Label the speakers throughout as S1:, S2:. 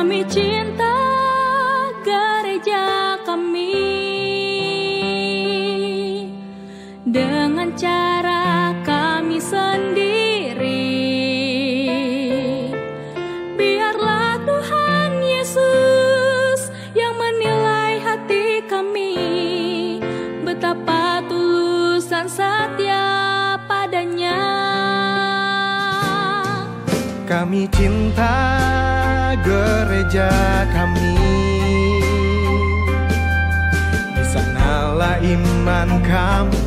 S1: Kami cinta gereja kami dengan cara kami sendiri. Biarlah Tuhan Yesus yang menilai hati kami, betapa tulus dan setia padanya.
S2: Kami cinta gereja kami, di sanalah iman kami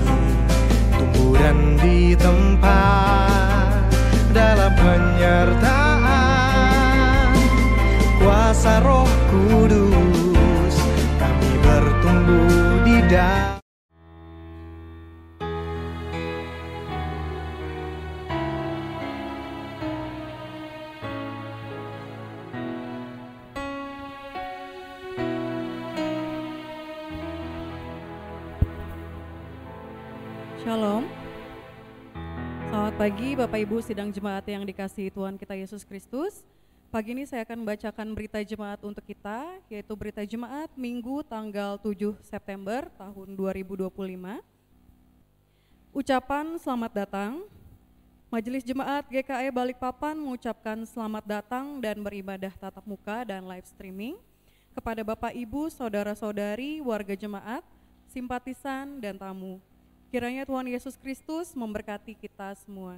S2: tumbuh dan ditempa dalam penyertaan kuasa Roh Kudus. Kami bertumbuh di dalam.
S3: Shalom. Selamat pagi Bapak Ibu sidang jemaat yang dikasihi Tuhan kita Yesus Kristus. Pagi ini saya akan membacakan berita jemaat untuk kita, yaitu berita jemaat Minggu tanggal 7 September tahun 2025. Ucapan selamat datang. Majelis Jemaat GKI Balikpapan mengucapkan selamat datang dan beribadah tatap muka dan live streaming kepada Bapak Ibu, saudara-saudari, warga jemaat, simpatisan, dan tamu. Kiranya Tuhan Yesus Kristus memberkati kita semua.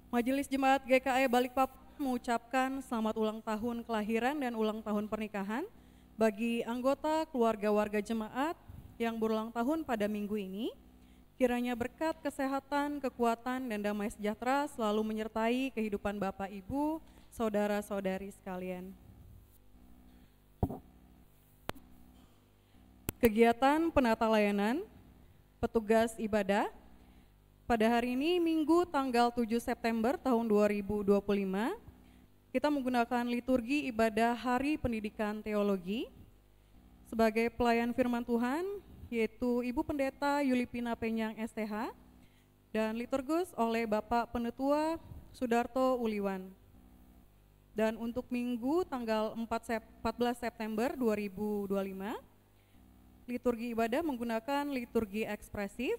S3: Majelis Jemaat GKI Balikpapan mengucapkan selamat ulang tahun kelahiran dan ulang tahun pernikahan bagi anggota keluarga warga jemaat yang berulang tahun pada minggu ini. Kiranya berkat kesehatan, kekuatan, dan damai sejahtera selalu menyertai kehidupan Bapak, Ibu, saudara-saudari sekalian. Kegiatan penata layanan petugas ibadah pada hari ini Minggu tanggal 7 September tahun 2025 kita menggunakan liturgi ibadah Hari Pendidikan Teologi. Sebagai pelayan firman Tuhan yaitu Ibu Pendeta Yulipina Penyang STH dan liturgus oleh Bapak Penetua Sudarto Uliwan. Dan untuk Minggu tanggal 14 September 2025 liturgi ibadah menggunakan liturgi ekspresif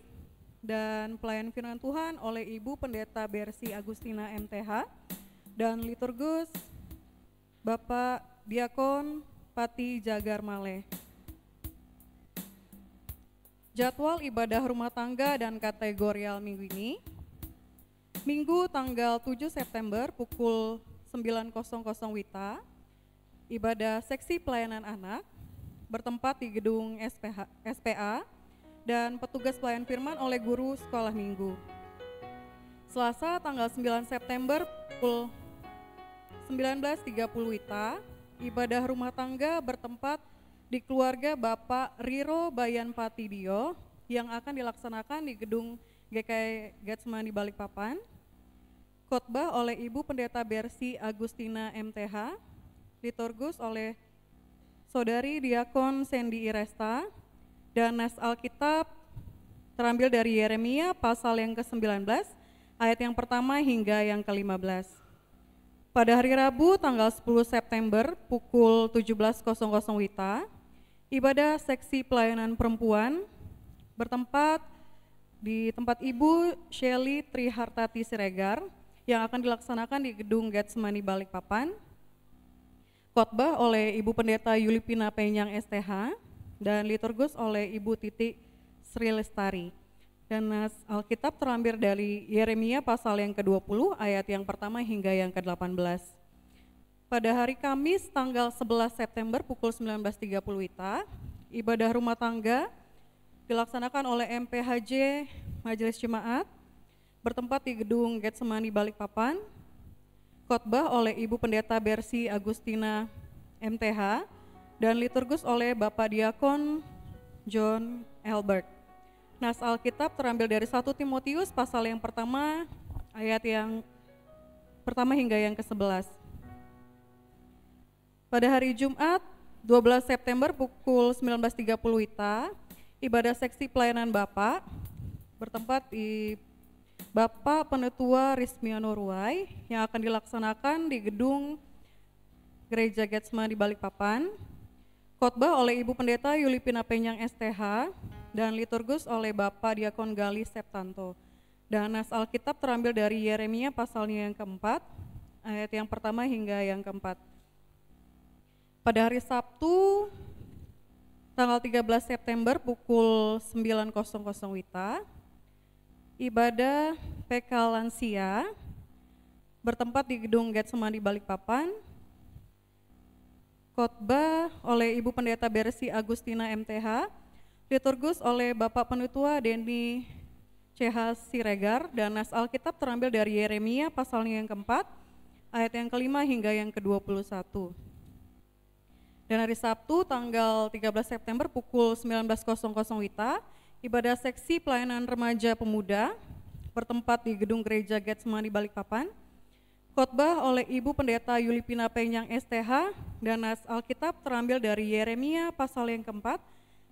S3: dan pelayan firman Tuhan oleh Ibu Pendeta Bersi Agustina MTH dan liturgus Bapak Diakon Pati Jagar Maleh. Jadwal ibadah rumah tangga dan kategorial minggu ini, Minggu tanggal 7 September pukul 9.00 WITA, ibadah seksi pelayanan anak, bertempat di gedung SPA dan petugas pelayan firman oleh guru sekolah minggu. Selasa tanggal 9 September pukul 19.30 WITA, ibadah rumah tangga bertempat di keluarga Bapak Riro Bayan Patidio yang akan dilaksanakan di gedung GKI Getsemani Balikpapan. Khotbah oleh Ibu Pendeta Bersi Agustina MTH, liturgus oleh Saudari Diakon Sandy Iresta, dan nas Alkitab terambil dari Yeremia pasal yang ke-19, ayat yang pertama hingga yang ke-15. Pada hari Rabu tanggal 10 September pukul 17.00 WITA, ibadah seksi pelayanan perempuan bertempat di tempat Ibu Shelly Trihartati Siregar yang akan dilaksanakan di gedung Getsemani Balikpapan. Khotbah oleh Ibu Pendeta Yulipina Penyang STH dan liturgus oleh Ibu Titi Sri Lestari. Dan nas Alkitab terambil dari Yeremia pasal yang ke-20 ayat yang pertama hingga yang ke-18. Pada hari Kamis tanggal 11 September pukul 19.30 WITA, ibadah rumah tangga dilaksanakan oleh MPHJ Majelis Jemaat bertempat di gedung Getsemani Balikpapan. Khotbah oleh Ibu Pendeta Bersi Agustina MTH dan liturgus oleh Bapak Diakon John Albert. Nas Alkitab terambil dari 1 Timotius pasal yang pertama ayat yang pertama hingga yang ke-11. Pada hari Jumat 12 September pukul 19.30 WITA, ibadah seksi pelayanan Bapak bertempat di Bapak Penetua Rismiano Ruai yang akan dilaksanakan di gedung Gereja Getsemani di Balikpapan. Khotbah oleh Ibu Pendeta Yulipina Penyang STH dan liturgus oleh Bapak Diakon Gali Septanto. Dan nas Alkitab terambil dari Yeremia pasalnya yang keempat, ayat yang pertama hingga yang keempat. Pada hari Sabtu, tanggal 13 September pukul 9.00 WITA, ibadah PK Lansia bertempat di Gedung Getsemani Balikpapan. Khotbah oleh Ibu Pendeta Bersi Agustina MTH, liturgus oleh Bapak Penutua Denny CH Siregar, dan nas Alkitab terambil dari Yeremia pasalnya yang keempat, ayat yang kelima hingga yang ke-21. Dan hari Sabtu tanggal 13 September pukul 19.00 WITA, ibadah seksi pelayanan remaja pemuda bertempat di Gedung Gereja Getsemani Balikpapan. Khotbah oleh Ibu Pendeta Yulipina Penyang STH dan nas Alkitab terambil dari Yeremia pasal yang keempat,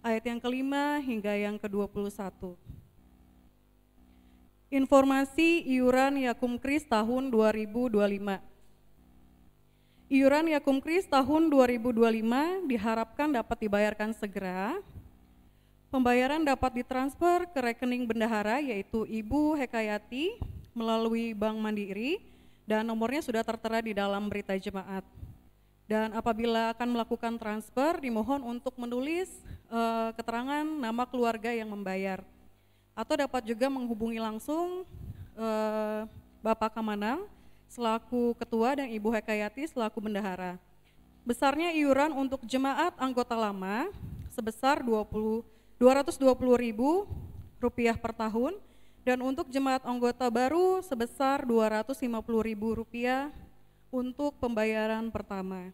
S3: ayat yang kelima hingga yang ke-21. Informasi iuran Yakum Kris tahun 2025. Iuran Yakum Kris tahun 2025 diharapkan dapat dibayarkan segera. Pembayaran dapat ditransfer ke rekening bendahara yaitu Ibu Hekayati melalui Bank Mandiri, dan nomornya sudah tertera di dalam berita jemaat. Dan apabila akan melakukan transfer, dimohon untuk menulis keterangan nama keluarga yang membayar. Atau dapat juga menghubungi langsung Bapak Kamanang selaku ketua dan Ibu Hekayati selaku bendahara. Besarnya iuran untuk jemaat anggota lama sebesar Rp220.000 per tahun, dan untuk jemaat anggota baru sebesar Rp250.000 untuk pembayaran pertama.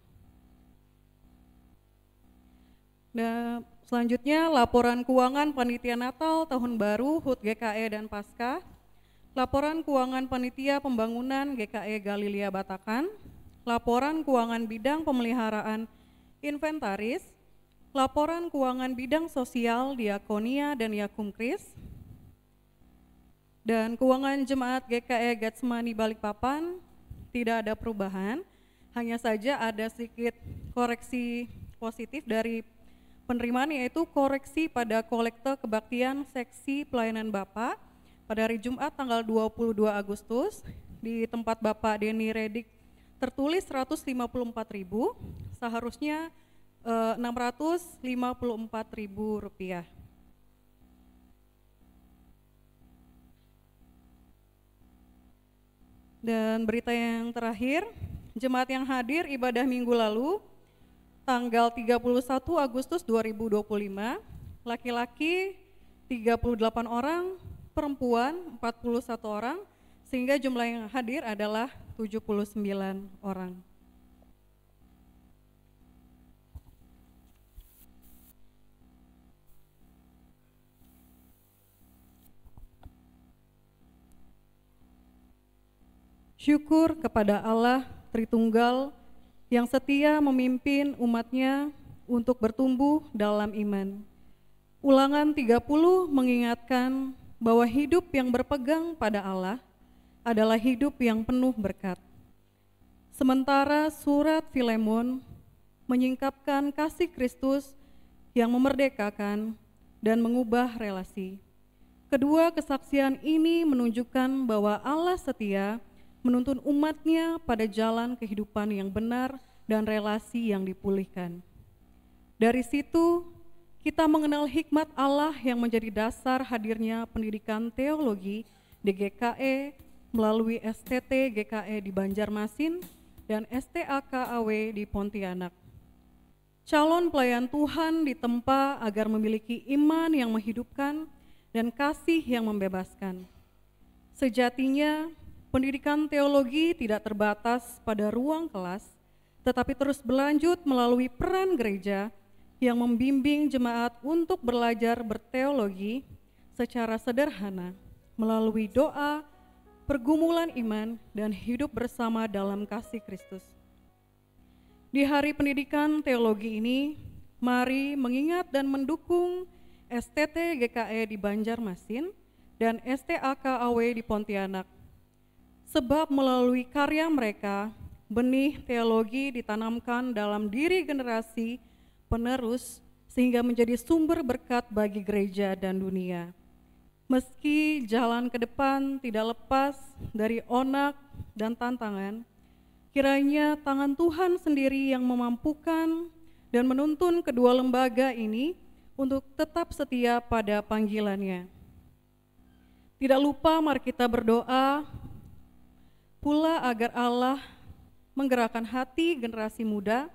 S3: Nah, selanjutnya laporan keuangan panitia Natal Tahun Baru HUT GKE dan Paskah, laporan keuangan panitia pembangunan GKE Galilea Batakan, laporan keuangan bidang pemeliharaan inventaris, laporan keuangan bidang sosial Diakonia dan Yakum Kris, dan keuangan jemaat GKE Getsemani Balikpapan tidak ada perubahan, hanya saja ada sedikit koreksi positif dari penerimaan, yaitu koreksi pada kolekte kebaktian seksi pelayanan Bapak pada hari Jumat tanggal 22 Agustus di tempat Bapak Denny Redik tertulis Rp154.000, seharusnya Rp654.000. Dan berita yang terakhir, jemaat yang hadir ibadah minggu lalu tanggal 31 Agustus 2025, laki-laki 38 orang, perempuan 41 orang, sehingga jumlah yang hadir adalah 79 orang. Syukur kepada Allah Tritunggal yang setia memimpin umatnya untuk bertumbuh dalam iman. Ulangan 30 mengingatkan bahwa hidup yang berpegang pada Allah adalah hidup yang penuh berkat. Sementara surat Filemon menyingkapkan kasih Kristus yang memerdekakan dan mengubah relasi. Kedua kesaksian ini menunjukkan bahwa Allah setia menuntun umatnya pada jalan kehidupan yang benar dan relasi yang dipulihkan. Dari situ, kita mengenal hikmat Allah yang menjadi dasar hadirnya pendidikan teologi di GKE melalui STT GKE di Banjarmasin dan STAKAW di Pontianak. Calon pelayan Tuhan ditempa agar memiliki iman yang menghidupkan dan kasih yang membebaskan. Sejatinya, pendidikan teologi tidak terbatas pada ruang kelas, tetapi terus berlanjut melalui peran gereja yang membimbing jemaat untuk belajar berteologi secara sederhana melalui doa, pergumulan iman, dan hidup bersama dalam kasih Kristus. Di hari pendidikan teologi ini, mari mengingat dan mendukung STT GKE di Banjarmasin dan STAKAW di Pontianak. Sebab melalui karya mereka, benih teologi ditanamkan dalam diri generasi penerus sehingga menjadi sumber berkat bagi gereja dan dunia. Meski jalan ke depan tidak lepas dari onak dan tantangan, kiranya tangan Tuhan sendiri yang memampukan dan menuntun kedua lembaga ini untuk tetap setia pada panggilannya. Tidak lupa mari kita berdoa pula agar Allah menggerakkan hati generasi muda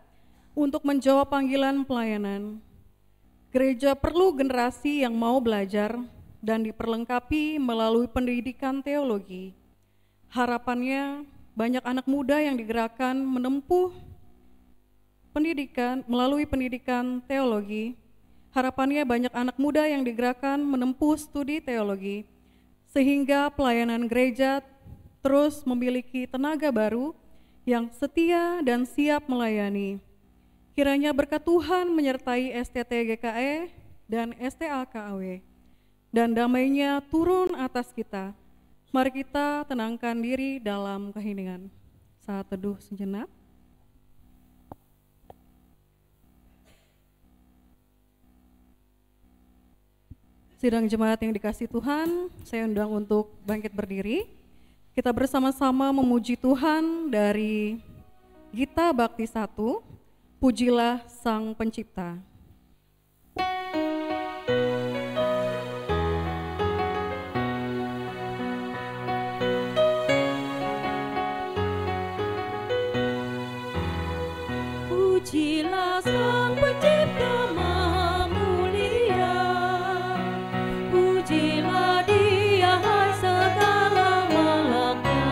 S3: untuk menjawab panggilan pelayanan. Gereja perlu generasi yang mau belajar dan diperlengkapi melalui pendidikan teologi. Harapannya banyak anak muda yang digerakkan menempuh pendidikan melalui pendidikan teologi. Harapannya banyak anak muda yang digerakkan menempuh studi teologi, sehingga pelayanan gereja terus memiliki tenaga baru yang setia dan siap melayani. Kiranya berkat Tuhan menyertai STT GKE dan STA KAW, dan damai-Nya turun atas kita. Mari kita tenangkan diri dalam keheningan. Saat teduh sejenak. Sidang jemaat yang dikasihi Tuhan, saya undang untuk bangkit berdiri. Kita bersama-sama memuji Tuhan dari Gita Bakti 1, Pujilah Sang Pencipta.
S1: Pujilah Sang Pencipta Maha Mulia, pujilah Dia hai segala malaknya,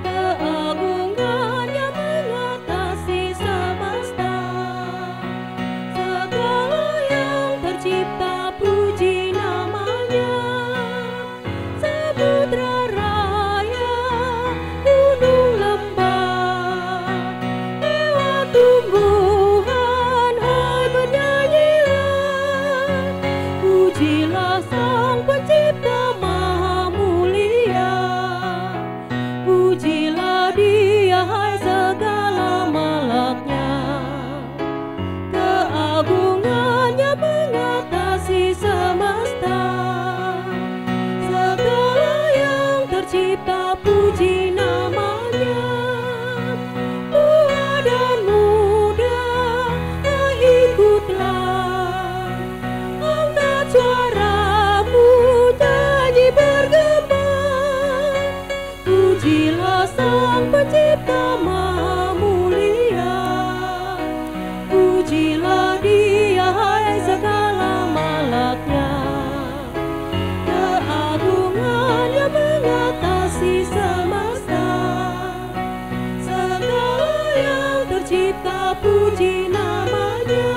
S1: keagungannya mengatasi semesta, segala yang tercipta puji namanya, samudra raya, gunung lembah, tumbuhan, hai bernyanyilah, pujilah Sang Pencipta Maha Mulia, pujilah Dia hai segala malaknya, keagungannya mengatasi semesta, segala yang tercipta puji namanya. Pujilah Sang Pencipta Maha Mulia, pujilah Dia hai segala malaknya, keagungannya mengatasi semesta, segala yang tercipta puji namanya,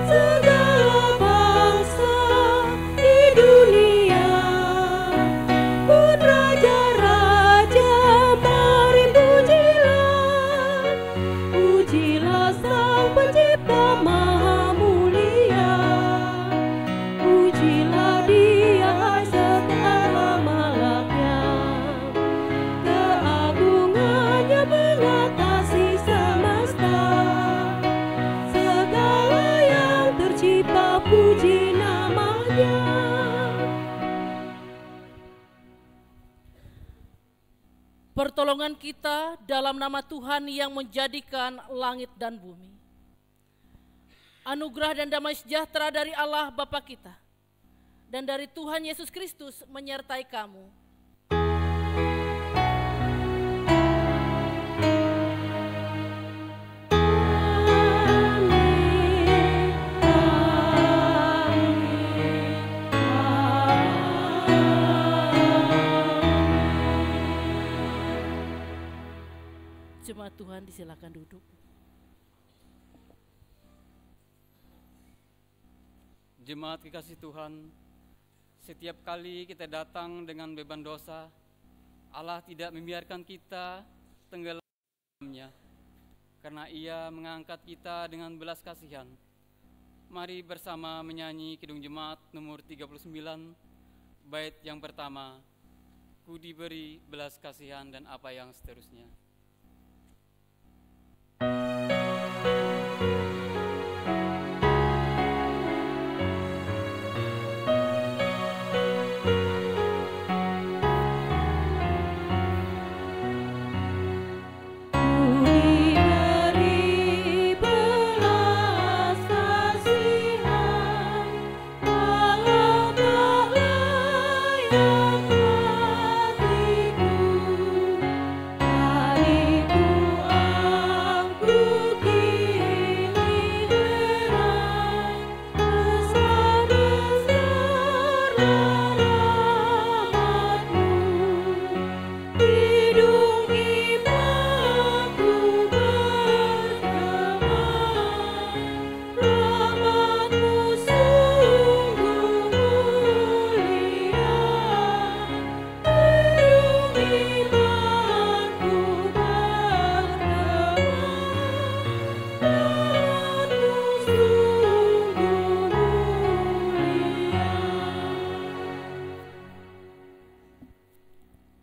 S1: segala bangsa di dunia pun raja-raja mari pujilah, pujilah Sang Pencipta Maha Mulia, pujilah Dia hai segala malaknya, keagungannya mengatasi semesta, segala yang tercipta puji namanya.
S4: Pertolongan kita dalam nama Tuhan yang menjadikan langit dan bumi. Anugerah dan damai sejahtera dari Allah Bapa kita dan dari Tuhan Yesus Kristus menyertai kamu. Jemaat Tuhan disilakan duduk.
S5: Jemaat kekasih Tuhan, setiap kali kita datang dengan beban dosa, Allah tidak membiarkan kita tenggelamnya, karena Ia mengangkat kita dengan belas kasihan. Mari bersama menyanyi Kidung Jemaat nomor 39, bait yang pertama. aku diberi belas kasihan dan apa yang seterusnya.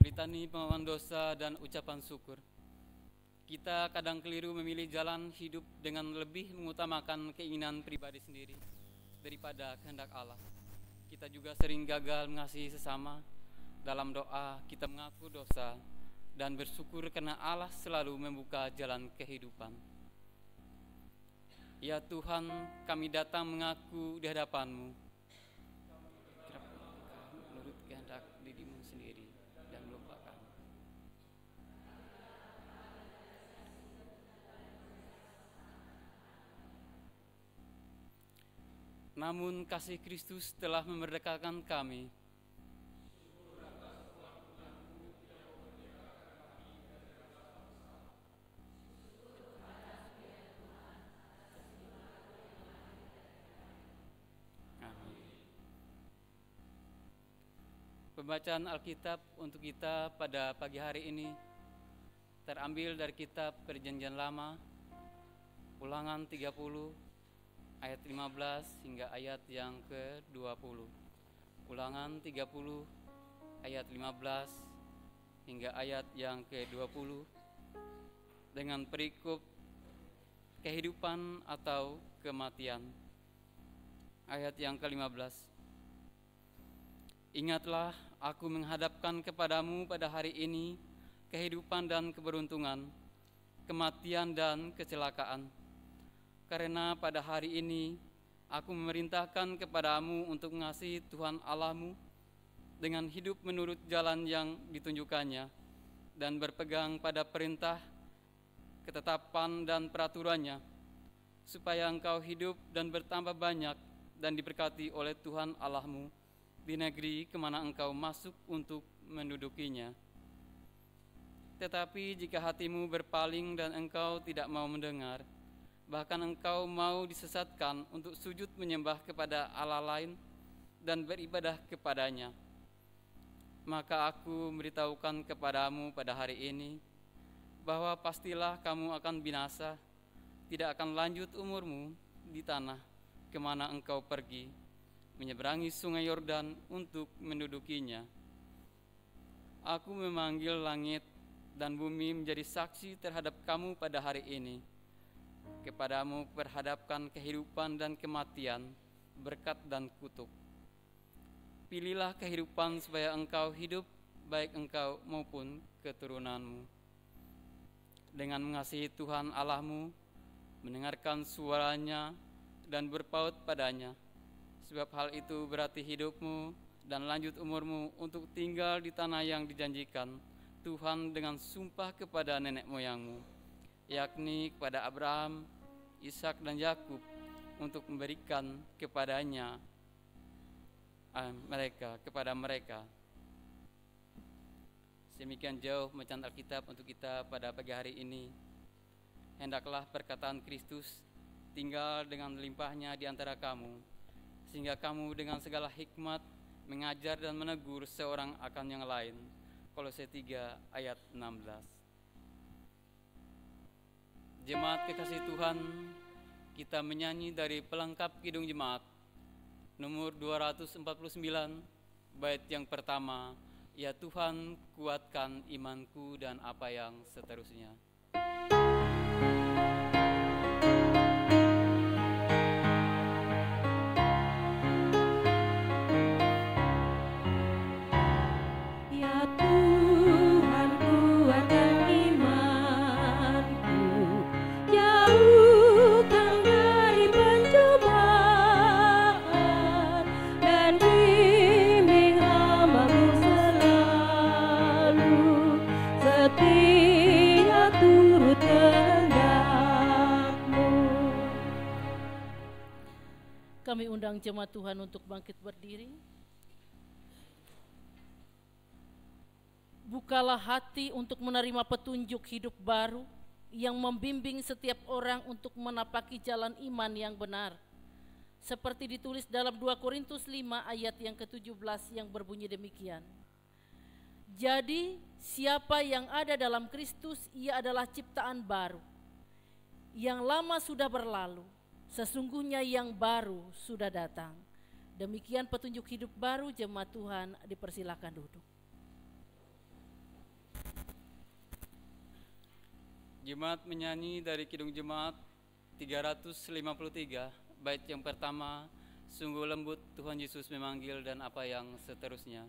S5: Litani pengakuan dosa dan ucapan syukur. Kita kadang keliru memilih jalan hidup dengan lebih mengutamakan keinginan pribadi sendiri daripada kehendak Allah. Kita juga sering gagal mengasihi sesama. Dalam doa kita mengaku dosa dan bersyukur karena Allah selalu membuka jalan kehidupan. Ya Tuhan, kami datang mengaku di hadapan-Mu menurut kehendak dirimu sendiri dan melupakan. Namun kasih Kristus telah memerdekakan kami. Pembacaan Alkitab untuk kita pada pagi hari ini terambil dari kitab Perjanjian Lama, Ulangan 30 ayat 15 hingga ayat yang ke-20. Ulangan 30 ayat 15 hingga ayat yang ke-20 dengan perikop kehidupan atau kematian. Ayat yang ke-15. Ingatlah, aku menghadapkan kepadamu pada hari ini kehidupan dan keberuntungan, kematian dan kecelakaan. Karena pada hari ini aku memerintahkan kepadamu untuk mengasihi Tuhan Allahmu dengan hidup menurut jalan yang ditunjukkannya dan berpegang pada perintah, ketetapan dan peraturannya, supaya engkau hidup dan bertambah banyak dan diberkati oleh Tuhan Allahmu di negeri kemana engkau masuk untuk mendudukinya. Tetapi jika hatimu berpaling dan engkau tidak mau mendengar, bahkan engkau mau disesatkan untuk sujud menyembah kepada Allah lain dan beribadah kepadanya, maka aku memberitahukan kepadamu pada hari ini bahwa pastilah kamu akan binasa, tidak akan lanjut umurmu di tanah kemana engkau pergi, menyeberangi sungai Yordan untuk mendudukinya. Aku memanggil langit dan bumi menjadi saksi terhadap kamu pada hari ini. Kepadamu perhadapkan kehidupan dan kematian, berkat dan kutuk. Pilihlah kehidupan supaya engkau hidup, baik engkau maupun keturunanmu. Dengan mengasihi Tuhan Allahmu, mendengarkan suaranya dan berpaut padanya, sebab hal itu berarti hidupmu dan lanjut umurmu untuk tinggal di tanah yang dijanjikan Tuhan dengan sumpah kepada nenek moyangmu, yakni kepada Abraham, Ishak dan Yakub, untuk memberikan kepada mereka. Demikian jauh bacaan Alkitab untuk kita pada pagi hari ini. Hendaklah perkataan Kristus tinggal dengan limpahnya di antara kamu, sehingga kamu dengan segala hikmat mengajar dan menegur seorang akan yang lain. Kolose 3 ayat 16. Jemaat kekasih Tuhan, kita menyanyi dari pelengkap Kidung Jemaat nomor 249, bait yang pertama, Ya Tuhan, kuatkan imanku dan apa yang seterusnya.
S1: Ya Tuhan, kuatkan imanku, jauhkan dari pencobaan, dan bimbing hamba-Mu selalu setia turut kehendak-Mu.
S4: Kami undang jemaat Tuhan untuk bangkit berdiri. Bukalah hati untuk menerima petunjuk hidup baru yang membimbing setiap orang untuk menapaki jalan iman yang benar. Seperti ditulis dalam 2 Korintus 5 ayat yang ke-17 yang berbunyi demikian. Jadi siapa yang ada dalam Kristus, ia adalah ciptaan baru. Yang lama sudah berlalu, sesungguhnya yang baru sudah datang. Demikian petunjuk hidup baru. Jemaat Tuhan dipersilakan duduk.
S5: Jemaat menyanyi dari Kidung Jemaat 353, bait yang pertama, sungguh lembut Tuhan Yesus memanggil dan apa yang seterusnya.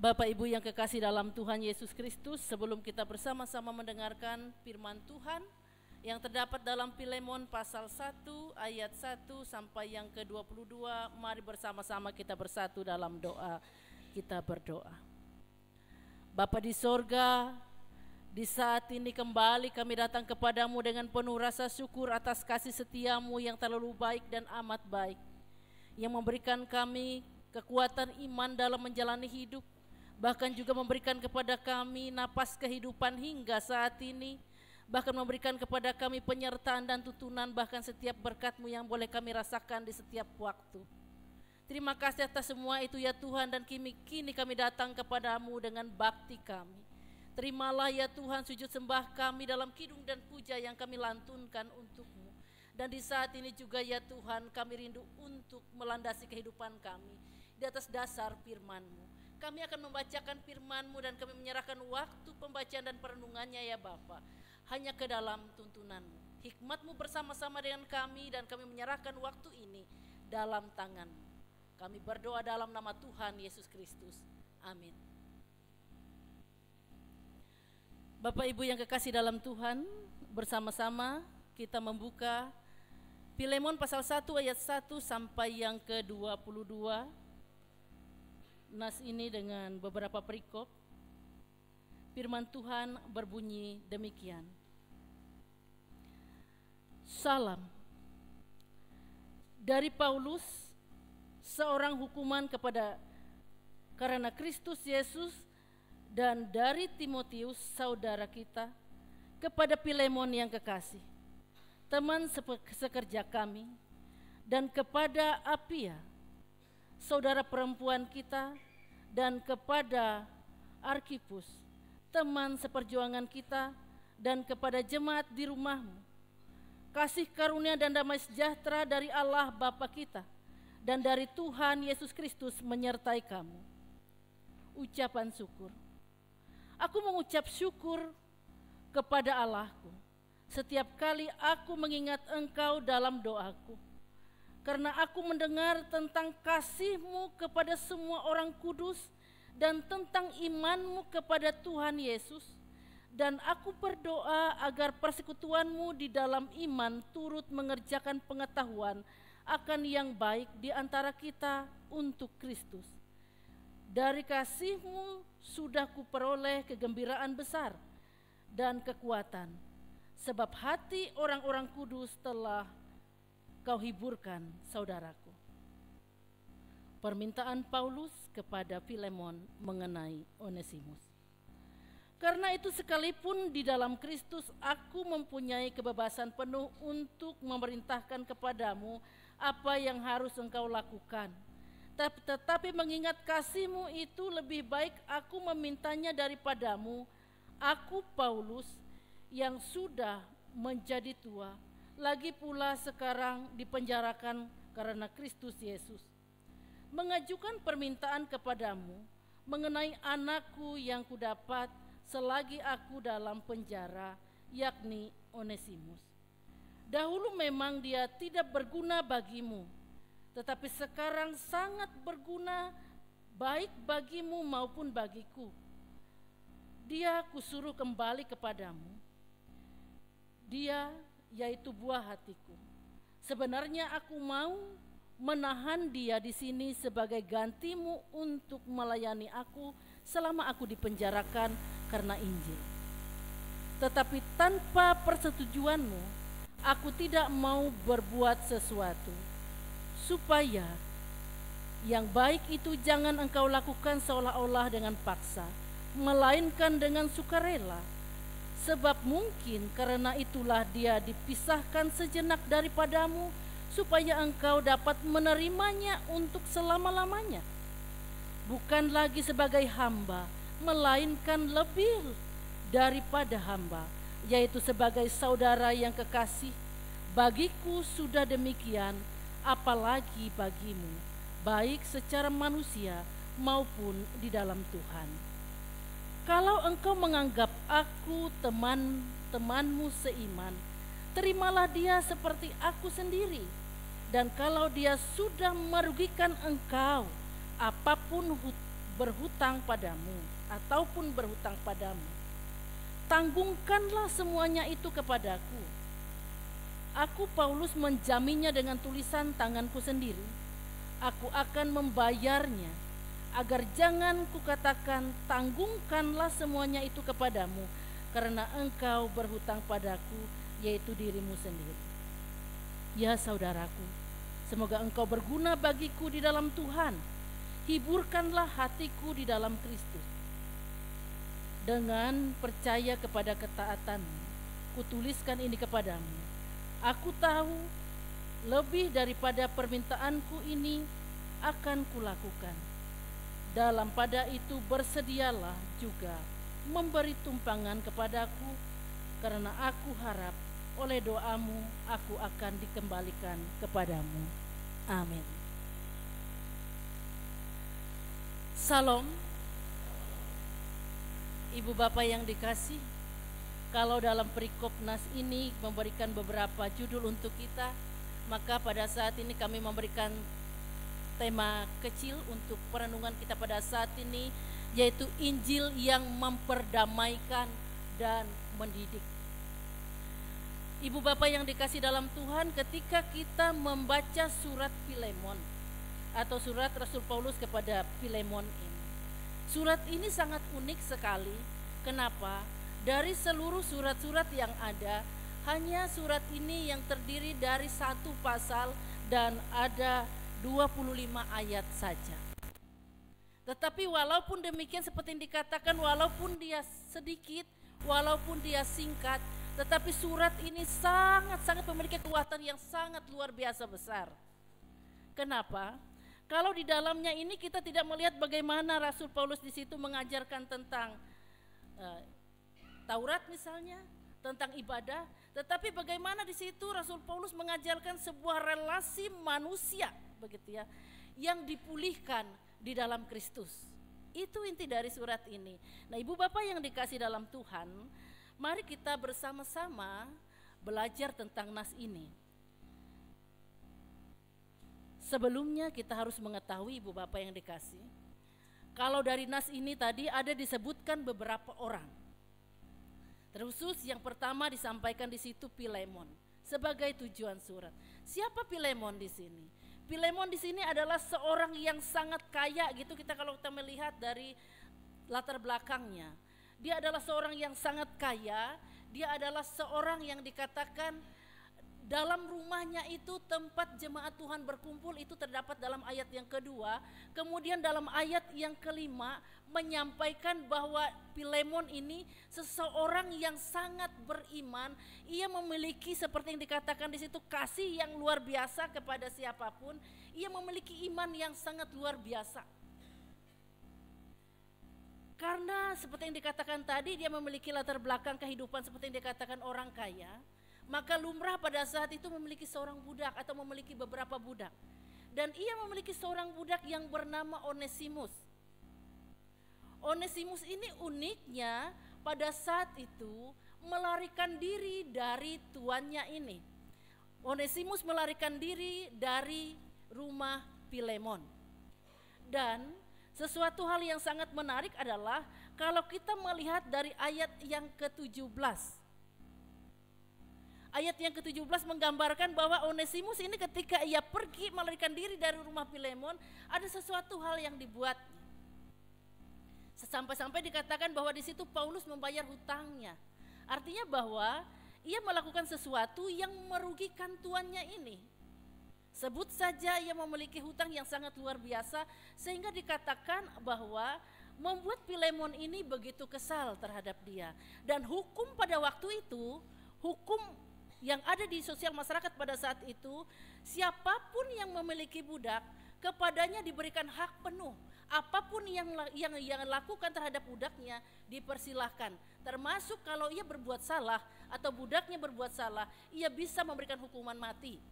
S4: Bapak Ibu yang kekasih dalam Tuhan Yesus Kristus, sebelum kita bersama-sama mendengarkan firman Tuhan yang terdapat dalam Filemon pasal 1 ayat 1 sampai yang ke-22, mari bersama-sama kita bersatu dalam doa. Kita berdoa. Bapa di sorga, di saat ini kembali kami datang kepadamu dengan penuh rasa syukur atas kasih setiamu yang terlalu baik dan amat baik, yang memberikan kami kekuatan iman dalam menjalani hidup, bahkan juga memberikan kepada kami napas kehidupan hingga saat ini, bahkan memberikan kepada kami penyertaan dan tuntunan, bahkan setiap berkat-Mu yang boleh kami rasakan di setiap waktu. Terima kasih atas semua itu ya Tuhan, dan kini kami datang kepadamu dengan bakti kami. Terimalah ya Tuhan sujud sembah kami dalam kidung dan puja yang kami lantunkan untuk-Mu. Dan di saat ini juga ya Tuhan, kami rindu untuk melandasi kehidupan kami di atas dasar firman-Mu. Kami akan membacakan firman-Mu dan kami menyerahkan waktu pembacaan dan perenungannya ya Bapa hanya ke dalam tuntunan-Mu. Hikmat-Mu bersama-sama dengan kami, dan kami menyerahkan waktu ini dalam tangan-Mu. Kami berdoa dalam nama Tuhan Yesus Kristus. Amin. Bapak Ibu yang kekasih dalam Tuhan, bersama-sama kita membuka Filemon pasal 1 ayat 1 sampai yang ke-22. Nas ini dengan beberapa perikop. Firman Tuhan berbunyi demikian. Salam dari Paulus, seorang hukuman karena Kristus Yesus, dan dari Timotius saudara kita, kepada Filemon yang kekasih, teman sekerja kami, dan kepada Apia, saudara perempuan kita, dan kepada Arkipus, teman seperjuangan kita, dan kepada jemaat di rumahmu. Kasih karunia dan damai sejahtera dari Allah Bapa kita dan dari Tuhan Yesus Kristus menyertai kamu. Ucapan syukur. Aku mengucap syukur kepada Allahku setiap kali aku mengingat Engkau dalam doaku, karena aku mendengar tentang kasih-Mu kepada semua orang kudus dan tentang iman-Mu kepada Tuhan Yesus. Dan aku berdoa agar persekutuan-Mu di dalam iman turut mengerjakan pengetahuan akan yang baik di antara kita untuk Kristus. Dari kasih-Mu sudah kuperoleh kegembiraan besar dan kekuatan, sebab hati orang-orang kudus telah Kau hiburkan, saudaraku. Permintaan Paulus kepada Filemon mengenai Onesimus. Karena itu sekalipun di dalam Kristus aku mempunyai kebebasan penuh untuk memerintahkan kepadamu apa yang harus engkau lakukan. Tetapi mengingat kasih-Mu itu lebih baik aku memintanya daripadamu, aku Paulus yang sudah menjadi tua, lagi pula sekarang dipenjarakan karena Kristus Yesus, mengajukan permintaan kepadamu mengenai anakku yang kudapat selagi aku dalam penjara, yakni Onesimus. Dahulu memang dia tidak berguna bagimu, tetapi sekarang sangat berguna baik bagimu maupun bagiku. Dia kusuruh kembali kepadamu. Dia yaitu buah hatiku. Sebenarnya aku mau menahan dia di sini sebagai gantimu untuk melayani aku selama aku dipenjarakan karena Injil. Tetapi tanpa persetujuanmu, aku tidak mau berbuat sesuatu, supaya yang baik itu jangan engkau lakukan seolah-olah dengan paksa, melainkan dengan sukarela. Sebab mungkin karena itulah dia dipisahkan sejenak daripadamu, supaya engkau dapat menerimanya untuk selama-lamanya. Bukan lagi sebagai hamba, melainkan lebih daripada hamba, yaitu sebagai saudara yang kekasih. Bagiku sudah demikian, apalagi bagimu, baik secara manusia maupun di dalam Tuhan. Kalau engkau menganggap aku temanmu seiman, terimalah dia seperti aku sendiri. Dan kalau dia sudah merugikan engkau, apapun berhutang padamu ataupun berhutang padamu, tanggungkanlah semuanya itu kepadaku. Aku Paulus menjaminnya dengan tulisan tanganku sendiri. Aku akan membayarnya, agar jangan kukatakan tanggungkanlah semuanya itu kepadamu, karena engkau berhutang padaku, yaitu dirimu sendiri. Ya saudaraku, semoga engkau berguna bagiku di dalam Tuhan. Hiburkanlah hatiku di dalam Kristus. Dengan percaya kepada ketaatanmu, kutuliskan ini kepadamu. Aku tahu lebih daripada permintaanku ini akan kulakukan. Dalam pada itu bersedialah juga memberi tumpangan kepadaku, karena aku harap oleh doamu aku akan dikembalikan kepadamu. Amin. Salam. Ibu bapak yang dikasih, kalau dalam perikop nas ini memberikan beberapa judul untuk kita, maka pada saat ini kami memberikan tema kecil untuk perenungan kita pada saat ini, yaitu Injil yang memperdamaikan dan mendidik. Ibu bapak yang dikasih dalam Tuhan, ketika kita membaca surat Filemon atau surat Rasul Paulus kepada Filemon ini, surat ini sangat unik sekali. Kenapa? Dari seluruh surat-surat yang ada, hanya surat ini yang terdiri dari satu pasal dan ada 25 ayat saja. Tetapi walaupun demikian, seperti yang dikatakan, walaupun dia sedikit, walaupun dia singkat, tetapi surat ini sangat-sangat memiliki kekuatan yang sangat luar biasa besar. Kenapa? Kalau di dalamnya ini kita tidak melihat bagaimana Rasul Paulus di situ mengajarkan tentang Taurat misalnya, tentang ibadah, tetapi bagaimana di situ Rasul Paulus mengajarkan sebuah relasi manusia begitu ya, yang dipulihkan di dalam Kristus. Itu inti dari surat ini. Nah, Ibu Bapak yang dikasih dalam Tuhan, mari kita bersama-sama belajar tentang nas ini. Sebelumnya kita harus mengetahui, Ibu Bapak yang dikasih, kalau dari nas ini tadi ada disebutkan beberapa orang. Terkhusus yang pertama disampaikan di situ Filemon sebagai tujuan surat. Siapa Filemon di sini? Filemon di sini adalah seorang yang sangat kaya gitu, kalau kita melihat dari latar belakangnya. Dia adalah seorang yang sangat kaya, dia adalah seorang yang dikatakan dalam rumahnya itu tempat jemaat Tuhan berkumpul, itu terdapat dalam ayat yang kedua. Kemudian dalam ayat yang kelima menyampaikan bahwa Filemon ini seseorang yang sangat beriman. Ia memiliki seperti yang dikatakan di situ kasih yang luar biasa kepada siapapun. Ia memiliki iman yang sangat luar biasa. Karena seperti yang dikatakan tadi, dia memiliki latar belakang kehidupan seperti yang dikatakan orang kaya. Maka lumrah pada saat itu memiliki seorang budak atau memiliki beberapa budak. Dan ia memiliki seorang budak yang bernama Onesimus. Onesimus ini uniknya pada saat itu melarikan diri dari tuannya ini. Onesimus melarikan diri dari rumah Filemon. Dan sesuatu hal yang sangat menarik adalah kalau kita melihat dari ayat yang ke-17. Ayat yang ke-17 menggambarkan bahwa Onesimus ini ketika ia pergi melarikan diri dari rumah Filemon, ada sesuatu hal yang dibuat. Sampai-sampai dikatakan bahwa di situ Paulus membayar hutangnya. Artinya bahwa ia melakukan sesuatu yang merugikan tuannya ini. Sebut saja ia memiliki hutang yang sangat luar biasa, sehingga dikatakan bahwa membuat Filemon ini begitu kesal terhadap dia. Dan hukum pada waktu itu, hukum yang ada di sosial masyarakat pada saat itu, siapapun yang memiliki budak, kepadanya diberikan hak penuh. Apapun yang lakukan terhadap budaknya dipersilahkan. Termasuk kalau ia berbuat salah atau budaknya berbuat salah, ia bisa memberikan hukuman mati.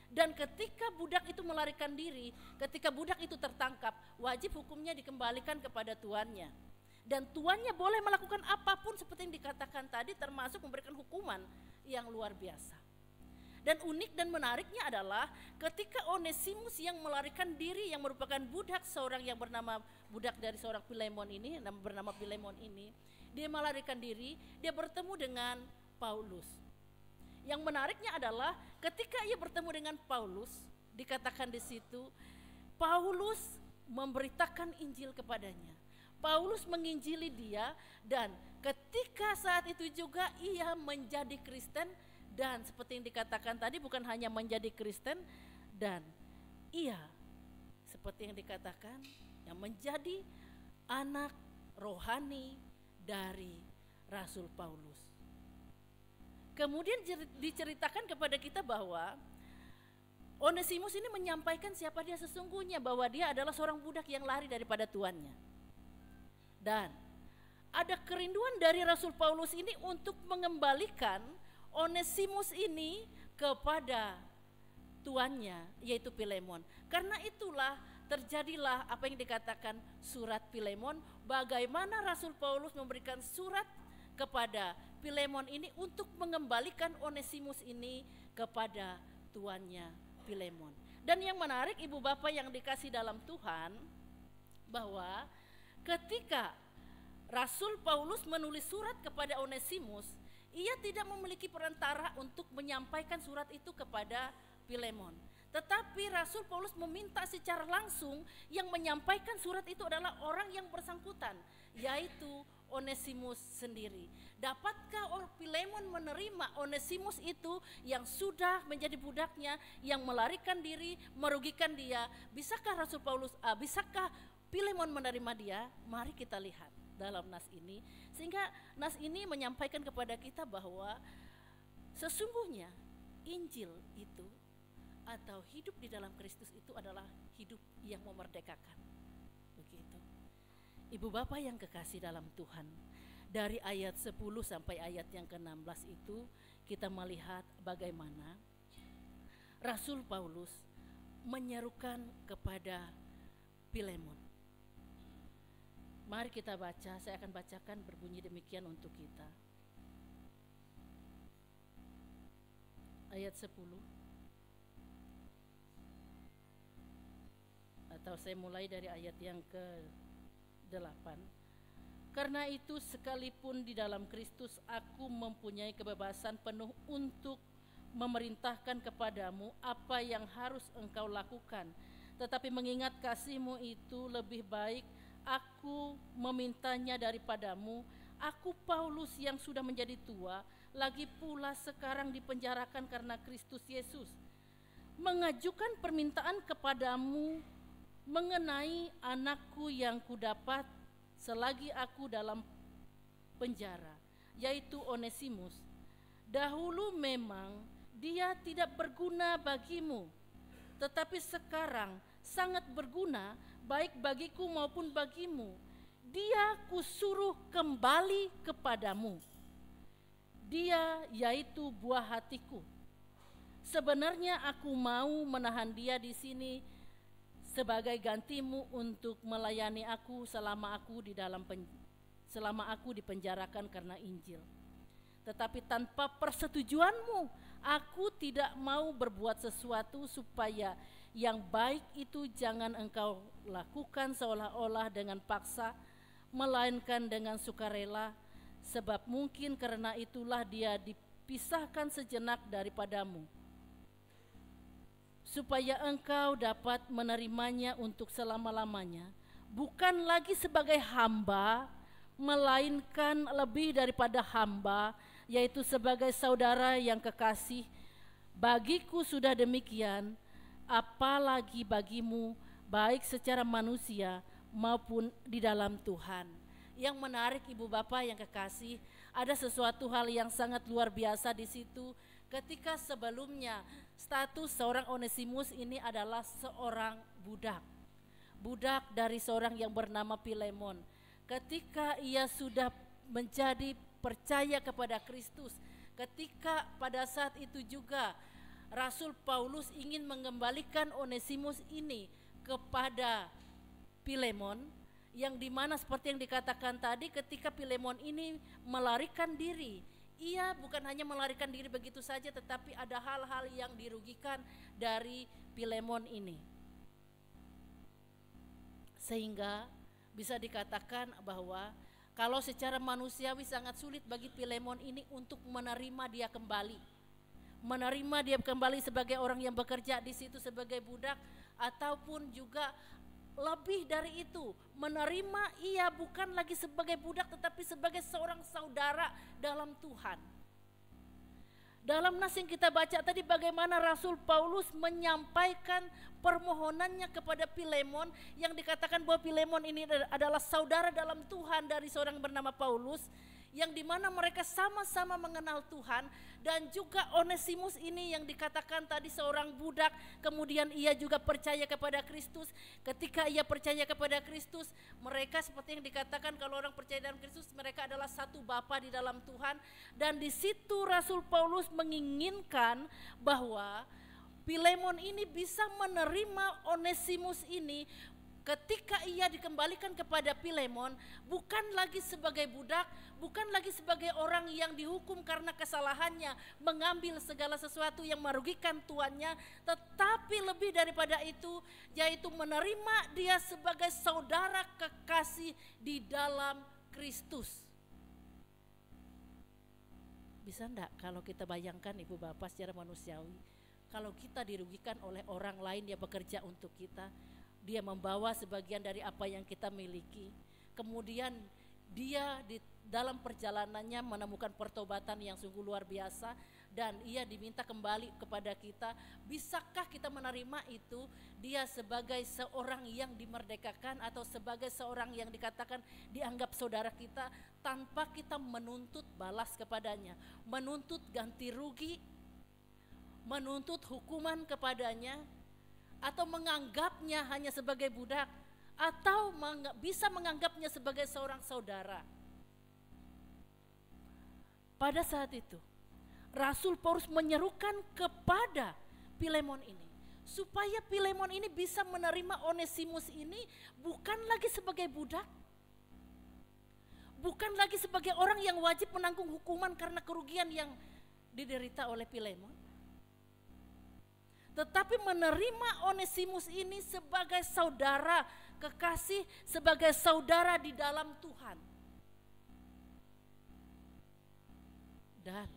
S4: Dan ketika budak itu melarikan diri, ketika budak itu tertangkap, wajib hukumnya dikembalikan kepada tuannya. Dan tuannya boleh melakukan apapun seperti yang dikatakan tadi, termasuk memberikan hukuman yang luar biasa. Dan unik dan menariknya adalah ketika Onesimus yang melarikan diri, yang merupakan budak seorang yang bernama budak dari seorang Filemon ini, bernama Filemon ini, dia melarikan diri, dia bertemu dengan Paulus. Yang menariknya adalah ketika ia bertemu dengan Paulus, dikatakan di situ Paulus memberitakan Injil kepadanya. Paulus menginjili dia, dan ketika saat itu juga ia menjadi Kristen. Dan seperti yang dikatakan tadi, bukan hanya menjadi Kristen, dan ia seperti yang dikatakan yang menjadi anak rohani dari Rasul Paulus. Kemudian diceritakan kepada kita bahwa Onesimus ini menyampaikan siapa dia sesungguhnya, bahwa dia adalah seorang budak yang lari daripada tuannya. Dan ada kerinduan dari Rasul Paulus ini untuk mengembalikan Onesimus ini kepada tuannya, yaitu Filemon. Karena itulah terjadilah apa yang dikatakan surat Filemon, bagaimana Rasul Paulus memberikan surat kepada Filemon ini untuk mengembalikan Onesimus ini kepada tuannya Filemon. Dan yang menarik, ibu bapak yang dikasih dalam Tuhan, bahwa ketika Rasul Paulus menulis surat kepada Onesimus, ia tidak memiliki perantara untuk menyampaikan surat itu kepada Filemon. Tetapi Rasul Paulus meminta secara langsung, yang menyampaikan surat itu adalah orang yang bersangkutan, yaitu Onesimus sendiri. Dapatkah Filemon menerima Onesimus itu yang sudah menjadi budaknya, yang melarikan diri, merugikan dia? Bisakah bisakah Filemon menerima dia? Mari kita lihat dalam nas ini, sehingga nas ini menyampaikan kepada kita bahwa sesungguhnya Injil itu atau hidup di dalam Kristus itu adalah hidup yang memerdekakan. Begitu. Ibu bapak yang kekasih dalam Tuhan, dari ayat 10 sampai ayat yang ke-16 itu kita melihat bagaimana Rasul Paulus menyerukan kepada Filemon. Mari kita baca, saya akan bacakan berbunyi demikian untuk kita. Ayat 10. Atau saya mulai dari ayat yang ke-8. Karena itu sekalipun di dalam Kristus aku mempunyai kebebasan penuh untuk memerintahkan kepadamu apa yang harus engkau lakukan. Tetapi mengingat kasih-Mu itu lebih baik aku memintanya daripadamu. Aku Paulus yang sudah menjadi tua, lagi pula sekarang dipenjarakan karena Kristus Yesus, mengajukan permintaan kepadamu mengenai anakku yang kudapat selagi aku dalam penjara, yaitu Onesimus. Dahulu memang dia tidak berguna bagimu, tetapi sekarang sangat berguna, baik bagiku maupun bagimu. Dia kusuruh kembali kepadamu. Dia yaitu buah hatiku. Sebenarnya aku mau menahan dia di sini sebagai gantimu untuk melayani aku selama aku dipenjarakan karena Injil. Tetapi tanpa persetujuanmu, aku tidak mau berbuat sesuatu supaya yang baik itu jangan engkau lakukan seolah-olah dengan paksa, melainkan dengan sukarela, sebab mungkin karena itulah dia dipisahkan sejenak daripadamu, supaya engkau dapat menerimanya untuk selama-lamanya, bukan lagi sebagai hamba, melainkan lebih daripada hamba, yaitu sebagai saudara yang kekasih. Bagiku sudah demikian, apalagi bagimu, baik secara manusia maupun di dalam Tuhan. Yang menarik Ibu Bapak yang kekasih, ada sesuatu hal yang sangat luar biasa di situ. Ketika sebelumnya status seorang Onesimus ini adalah seorang budak dari seorang yang bernama Filemon. Ketika ia sudah menjadi percaya kepada Kristus, ketika pada saat itu juga Rasul Paulus ingin mengembalikan Onesimus ini kepada Filemon, yang dimana seperti yang dikatakan tadi, ketika Filemon ini melarikan diri, ia bukan hanya melarikan diri begitu saja, tetapi ada hal-hal yang dirugikan dari Filemon ini, sehingga bisa dikatakan bahwa kalau secara manusiawi sangat sulit bagi Filemon ini untuk menerima dia kembali sebagai orang yang bekerja di situ sebagai budak, ataupun juga lebih dari itu, menerima ia bukan lagi sebagai budak tetapi sebagai seorang saudara dalam Tuhan. Dalam nas yang kita baca tadi, bagaimana Rasul Paulus menyampaikan permohonannya kepada Filemon, yang dikatakan bahwa Filemon ini adalah saudara dalam Tuhan dari seorang bernama Paulus, yang dimana mereka sama-sama mengenal Tuhan. Dan juga Onesimus ini yang dikatakan tadi seorang budak, kemudian ia juga percaya kepada Kristus. Ketika ia percaya kepada Kristus, mereka seperti yang dikatakan kalau orang percaya dalam Kristus, mereka adalah satu Bapa di dalam Tuhan. Dan di situ Rasul Paulus menginginkan bahwa Filemon ini bisa menerima Onesimus ini ketika ia dikembalikan kepada Filemon, bukan lagi sebagai budak, bukan lagi sebagai orang yang dihukum karena kesalahannya mengambil segala sesuatu yang merugikan tuannya, tetapi lebih daripada itu, yaitu menerima dia sebagai saudara kekasih di dalam Kristus. Bisa enggak kalau kita bayangkan Ibu Bapak secara manusiawi, kalau kita dirugikan oleh orang lain yang bekerja untuk kita, dia membawa sebagian dari apa yang kita miliki, kemudian dia di dalam perjalanannya menemukan pertobatan yang sungguh luar biasa, dan ia diminta kembali kepada kita. Bisakah kita menerima itu, dia sebagai seorang yang dimerdekakan atau sebagai seorang yang dikatakan dianggap saudara kita, tanpa kita menuntut balas kepadanya, menuntut ganti rugi, menuntut hukuman kepadanya, atau menganggapnya hanya sebagai budak, atau bisa menganggapnya sebagai seorang saudara. Pada saat itu Rasul Paulus menyerukan kepada Filemon ini supaya Filemon ini bisa menerima Onesimus ini bukan lagi sebagai budak, bukan lagi sebagai orang yang wajib menanggung hukuman karena kerugian yang diderita oleh Filemon, tetapi menerima Onesimus ini sebagai saudara kekasih, sebagai saudara di dalam Tuhan. Dan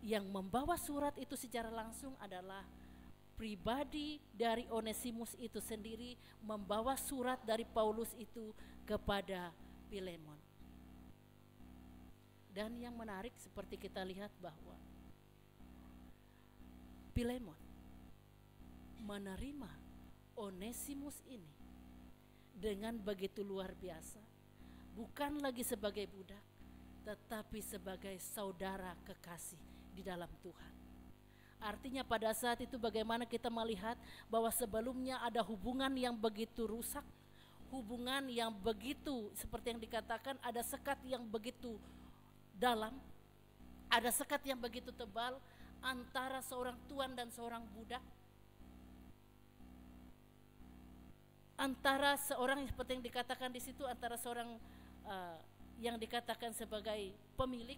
S4: yang membawa surat itu secara langsung adalah pribadi dari Onesimus itu sendiri, membawa surat dari Paulus itu kepada Filemon. Dan yang menarik seperti kita lihat bahwa Filemon menerima Onesimus ini dengan begitu luar biasa, bukan lagi sebagai budak, tetapi sebagai saudara kekasih di dalam Tuhan. Artinya pada saat itu bagaimana kita melihat bahwa sebelumnya ada hubungan yang begitu rusak, hubungan yang begitu seperti yang dikatakan ada sekat yang begitu dalam, ada sekat yang begitu tebal antara seorang tuan dan seorang budak, antara seorang seperti yang dikatakan di situ, antara seorang yang dikatakan sebagai pemilik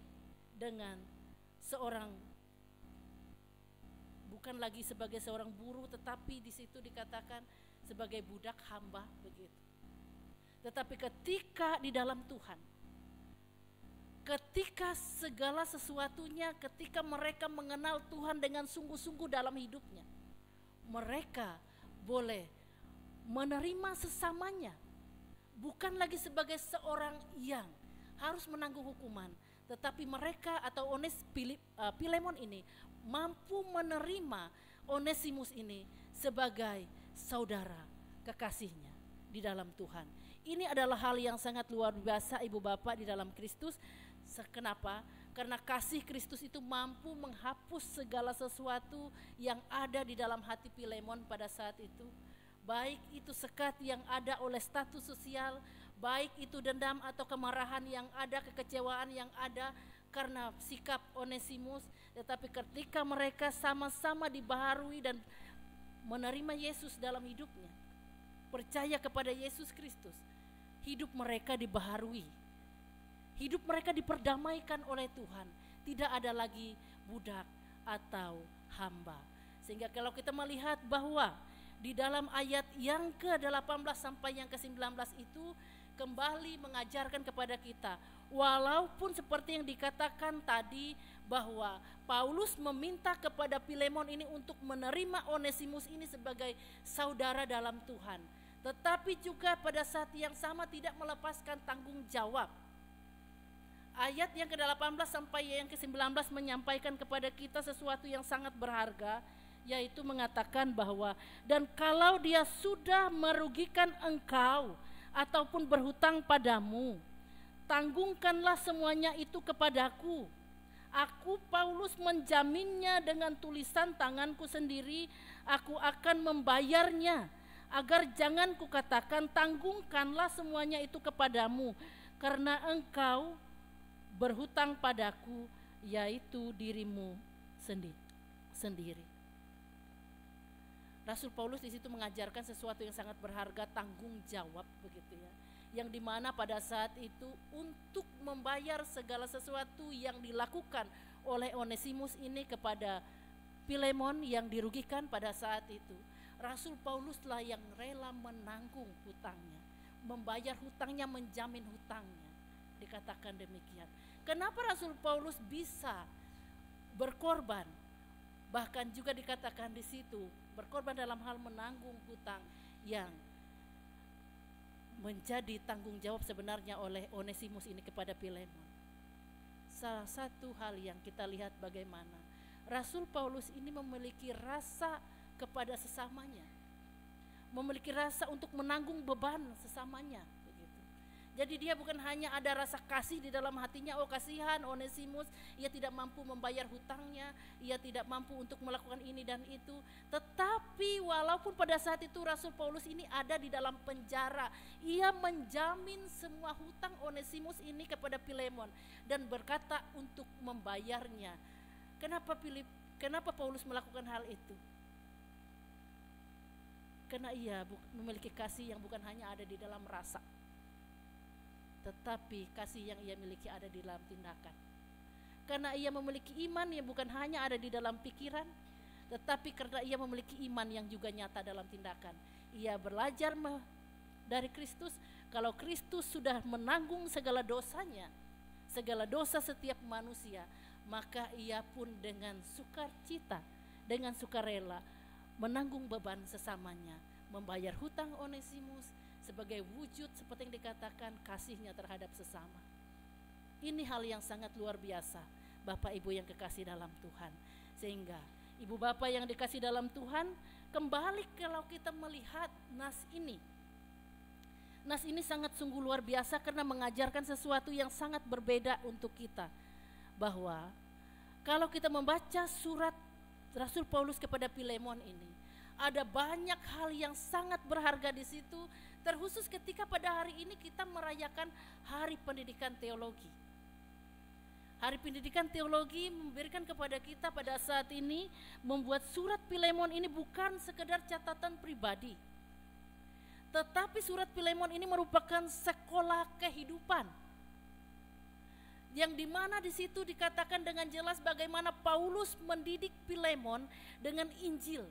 S4: dengan seorang, bukan lagi sebagai seorang buruh, tetapi di situ dikatakan sebagai budak hamba begitu. Tetapi ketika di dalam Tuhan, ketika segala sesuatunya, ketika mereka mengenal Tuhan dengan sungguh-sungguh dalam hidupnya, mereka boleh menerima sesamanya, bukan lagi sebagai seorang yang harus menanggung hukuman, tetapi mereka atau Filemon ini mampu menerima Onesimus ini sebagai saudara kekasihnya di dalam Tuhan. Ini adalah hal yang sangat luar biasa ibu bapak di dalam Kristus. Kenapa? Karena kasih Kristus itu mampu menghapus segala sesuatu yang ada di dalam hati Filemon pada saat itu. Baik itu sekat yang ada oleh status sosial, baik itu dendam atau kemarahan yang ada, kekecewaan yang ada karena sikap Onesimus. Tetapi ketika mereka sama-sama dibaharui dan menerima Yesus dalam hidupnya, percaya kepada Yesus Kristus, hidup mereka dibaharui, hidup mereka diperdamaikan oleh Tuhan. Tidak ada lagi budak atau hamba. Sehingga kalau kita melihat bahwa di dalam ayat yang ke-18 sampai yang ke-19 itu kembali mengajarkan kepada kita, walaupun seperti yang dikatakan tadi bahwa Paulus meminta kepada Filemon ini untuk menerima Onesimus ini sebagai saudara dalam Tuhan, tetapi juga pada saat yang sama tidak melepaskan tanggung jawab. Ayat yang ke-18 sampai yang ke-19 menyampaikan kepada kita sesuatu yang sangat berharga, yaitu mengatakan bahwa dan kalau dia sudah merugikan engkau ataupun berhutang padamu, tanggungkanlah semuanya itu kepadaku. Aku Paulus menjaminnya dengan tulisan tanganku sendiri, aku akan membayarnya, agar jangan kukatakan tanggungkanlah semuanya itu kepadamu, karena engkau berhutang padaku, yaitu dirimu sendiri. Rasul Paulus di situ mengajarkan sesuatu yang sangat berharga, tanggung jawab begitu ya. Yang dimana pada saat itu untuk membayar segala sesuatu yang dilakukan oleh Onesimus ini kepada Filemon yang dirugikan pada saat itu, Rasul Pauluslah yang rela menanggung hutangnya, membayar hutangnya, menjamin hutangnya. Dikatakan demikian. Kenapa Rasul Paulus bisa berkorban? Bahkan juga dikatakan di situ berkorban dalam hal menanggung hutang yang menjadi tanggung jawab sebenarnya oleh Onesimus ini kepada Filemon. Salah satu hal yang kita lihat bagaimana Rasul Paulus ini memiliki rasa kepada sesamanya, memiliki rasa untuk menanggung beban sesamanya. Jadi dia bukan hanya ada rasa kasih di dalam hatinya, oh kasihan Onesimus, ia tidak mampu membayar hutangnya, ia tidak mampu untuk melakukan ini dan itu. Tetapi walaupun pada saat itu Rasul Paulus ini ada di dalam penjara, ia menjamin semua hutang Onesimus ini kepada Filemon dan berkata untuk membayarnya. Kenapa Paulus melakukan hal itu? Karena ia memiliki kasih yang bukan hanya ada di dalam rasa, tetapi kasih yang ia miliki ada di dalam tindakan. Karena ia memiliki iman yang bukan hanya ada di dalam pikiran, tetapi karena ia memiliki iman yang juga nyata dalam tindakan. Ia belajar dari Kristus. Kalau Kristus sudah menanggung segala dosanya, segala dosa setiap manusia, maka ia pun dengan sukacita, dengan sukarela menanggung beban sesamanya, membayar hutang Onesimus sebagai wujud seperti yang dikatakan kasihnya terhadap sesama. Ini hal yang sangat luar biasa, Bapak Ibu yang kekasih dalam Tuhan. Sehingga Ibu Bapak yang dikasih dalam Tuhan, kembali kalau kita melihat nas ini sangat sungguh luar biasa karena mengajarkan sesuatu yang sangat berbeda untuk kita. Bahwa kalau kita membaca surat Rasul Paulus kepada Filemon ini, ada banyak hal yang sangat berharga di situ, terkhusus ketika pada hari ini kita merayakan Hari Pendidikan Teologi. Hari Pendidikan Teologi memberikan kepada kita pada saat ini membuat surat Filemon ini bukan sekedar catatan pribadi, tetapi surat Filemon ini merupakan sekolah kehidupan, yang dimana di situ dikatakan dengan jelas bagaimana Paulus mendidik Filemon dengan Injil,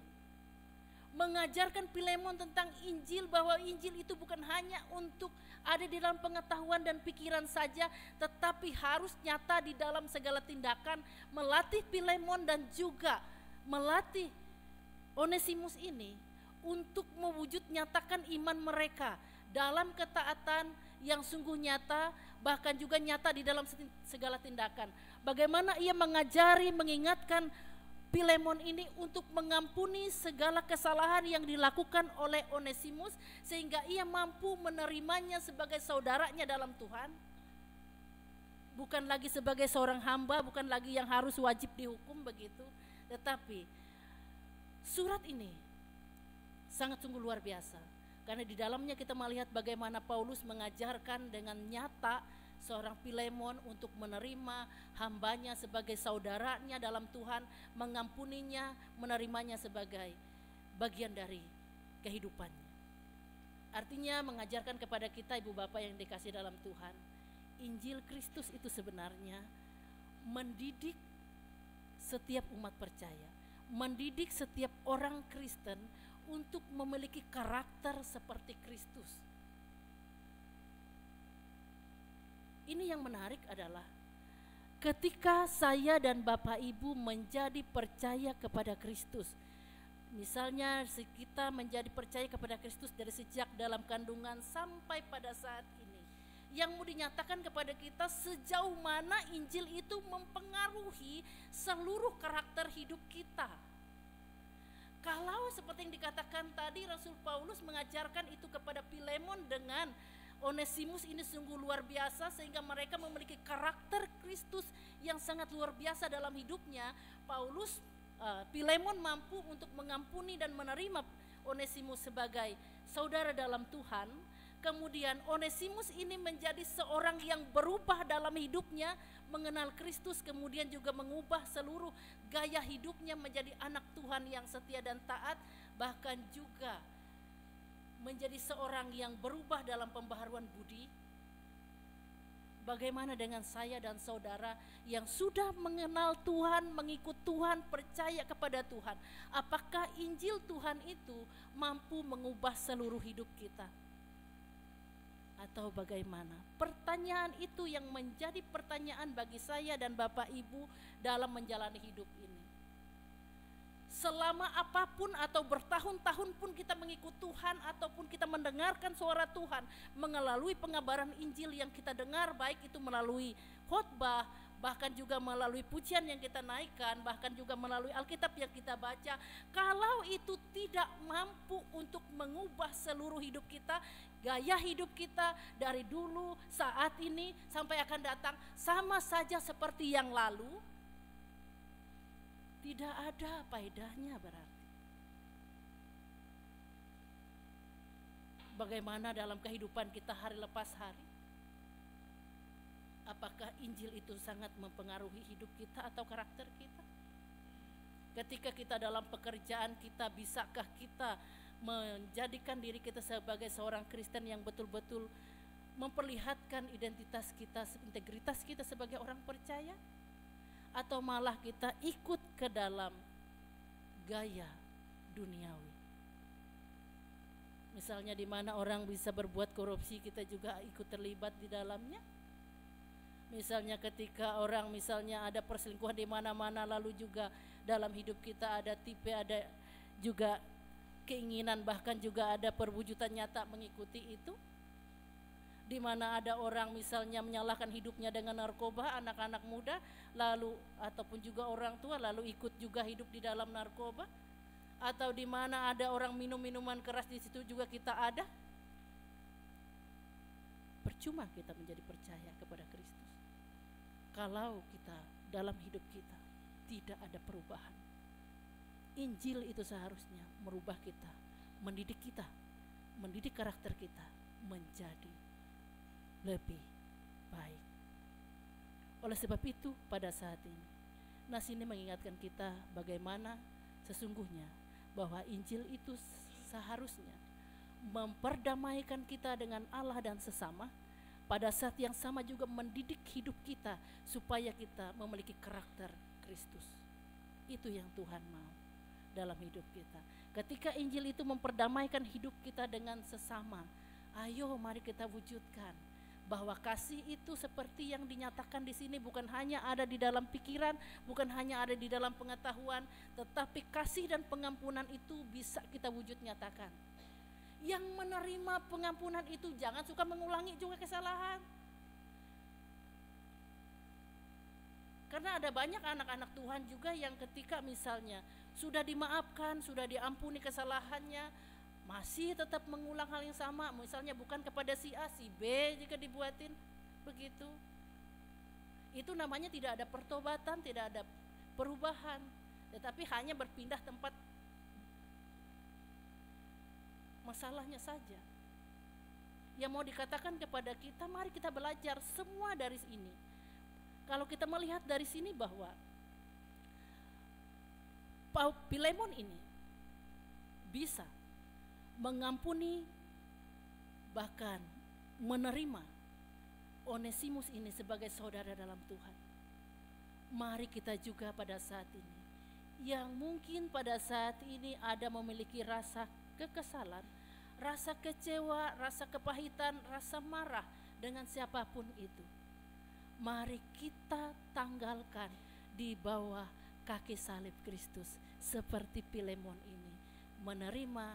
S4: mengajarkan Filemon tentang Injil, bahwa Injil itu bukan hanya untuk ada di dalam pengetahuan dan pikiran saja, tetapi harus nyata di dalam segala tindakan, melatih Filemon dan juga melatih Onesimus ini untuk mewujud nyatakan iman mereka dalam ketaatan yang sungguh nyata, bahkan juga nyata di dalam segala tindakan. Bagaimana ia mengajari, mengingatkan Filemon ini untuk mengampuni segala kesalahan yang dilakukan oleh Onesimus, sehingga ia mampu menerimanya sebagai saudaranya dalam Tuhan, bukan lagi sebagai seorang hamba, bukan lagi yang harus wajib dihukum begitu. Tetapi surat ini sangat sungguh luar biasa, karena di dalamnya kita melihat bagaimana Paulus mengajarkan dengan nyata seorang Filemon untuk menerima hambanya sebagai saudaranya dalam Tuhan, mengampuninya, menerimanya sebagai bagian dari kehidupannya. Artinya mengajarkan kepada kita, Ibu Bapak yang dikasih dalam Tuhan, Injil Kristus itu sebenarnya mendidik setiap umat percaya, mendidik setiap orang Kristen untuk memiliki karakter seperti Kristus. Ini yang menarik adalah ketika saya dan Bapak Ibu menjadi percaya kepada Kristus. Misalnya kita menjadi percaya kepada Kristus dari sejak dalam kandungan sampai pada saat ini, yang mau dinyatakan kepada kita sejauh mana Injil itu mempengaruhi seluruh karakter hidup kita. Kalau seperti yang dikatakan tadi, Rasul Paulus mengajarkan itu kepada Filemon dengan Onesimus ini sungguh luar biasa, sehingga mereka memiliki karakter Kristus yang sangat luar biasa dalam hidupnya. Filemon mampu untuk mengampuni dan menerima Onesimus sebagai saudara dalam Tuhan. Kemudian Onesimus ini menjadi seorang yang berubah dalam hidupnya, mengenal Kristus, kemudian juga mengubah seluruh gaya hidupnya menjadi anak Tuhan yang setia dan taat, bahkan juga menjadi seorang yang berubah dalam pembaharuan budi. Bagaimana dengan saya dan saudara yang sudah mengenal Tuhan, mengikut Tuhan, percaya kepada Tuhan? Apakah Injil Tuhan itu mampu mengubah seluruh hidup kita? Atau bagaimana? Pertanyaan itu yang menjadi pertanyaan bagi saya dan Bapak Ibu dalam menjalani hidup ini. Selama apapun atau bertahun-tahun pun kita mengikut Tuhan, ataupun kita mendengarkan suara Tuhan melalui pengabaran Injil yang kita dengar, baik itu melalui khotbah, bahkan juga melalui pujian yang kita naikkan, bahkan juga melalui Alkitab yang kita baca, kalau itu tidak mampu untuk mengubah seluruh hidup kita, gaya hidup kita dari dulu, saat ini, sampai akan datang, sama saja seperti yang lalu, tidak ada faedahnya berarti. Bagaimana dalam kehidupan kita hari lepas hari? Apakah Injil itu sangat mempengaruhi hidup kita atau karakter kita? Ketika kita dalam pekerjaan kita, bisakah kita menjadikan diri kita sebagai seorang Kristen yang betul-betul memperlihatkan identitas kita, integritas kita sebagai orang percaya, atau malah kita ikut ke dalam gaya duniawi. Misalnya di mana orang bisa berbuat korupsi, kita juga ikut terlibat di dalamnya. Misalnya ketika orang misalnya ada perselingkuhan di mana-mana, lalu juga dalam hidup kita ada tipe, ada juga keinginan, bahkan juga ada perwujudan nyata mengikuti itu. Di mana ada orang misalnya menyalahkan hidupnya dengan narkoba, anak-anak muda, lalu ataupun juga orang tua lalu ikut juga hidup di dalam narkoba. Atau di mana ada orang minum minuman keras, di situ juga kita ada. Percuma kita menjadi percaya kepada Kristus kalau kita dalam hidup kita tidak ada perubahan. Injil itu seharusnya merubah kita, mendidik karakter kita menjadi lebih baik. Oleh sebab itu pada saat ini nas ini mengingatkan kita bagaimana sesungguhnya bahwa Injil itu seharusnya memperdamaikan kita dengan Allah dan sesama, pada saat yang sama juga mendidik hidup kita supaya kita memiliki karakter Kristus. Itu yang Tuhan mau dalam hidup kita. Ketika Injil itu memperdamaikan hidup kita dengan sesama, ayo mari kita wujudkan bahwa kasih itu seperti yang dinyatakan di sini bukan hanya ada di dalam pikiran, bukan hanya ada di dalam pengetahuan, tetapi kasih dan pengampunan itu bisa kita wujud nyatakan. Yang menerima pengampunan itu jangan suka mengulangi juga kesalahan. Karena ada banyak anak-anak Tuhan juga yang ketika misalnya sudah dimaafkan, sudah diampuni kesalahannya, masih tetap mengulang hal yang sama. Misalnya bukan kepada si A, si B jika dibuatin begitu. Itu namanya tidak ada pertobatan, tidak ada perubahan, tetapi hanya berpindah tempat masalahnya saja. Yang mau dikatakan kepada kita, mari kita belajar semua dari ini. Kalau kita melihat dari sini bahwa Filemon ini bisa mengampuni bahkan menerima Onesimus ini sebagai saudara dalam Tuhan. Mari kita juga pada saat ini yang mungkin pada saat ini ada memiliki rasa kekesalan, rasa kecewa, rasa kepahitan, rasa marah dengan siapapun itu, mari kita tanggalkan di bawah kaki salib Kristus seperti Filemon ini menerima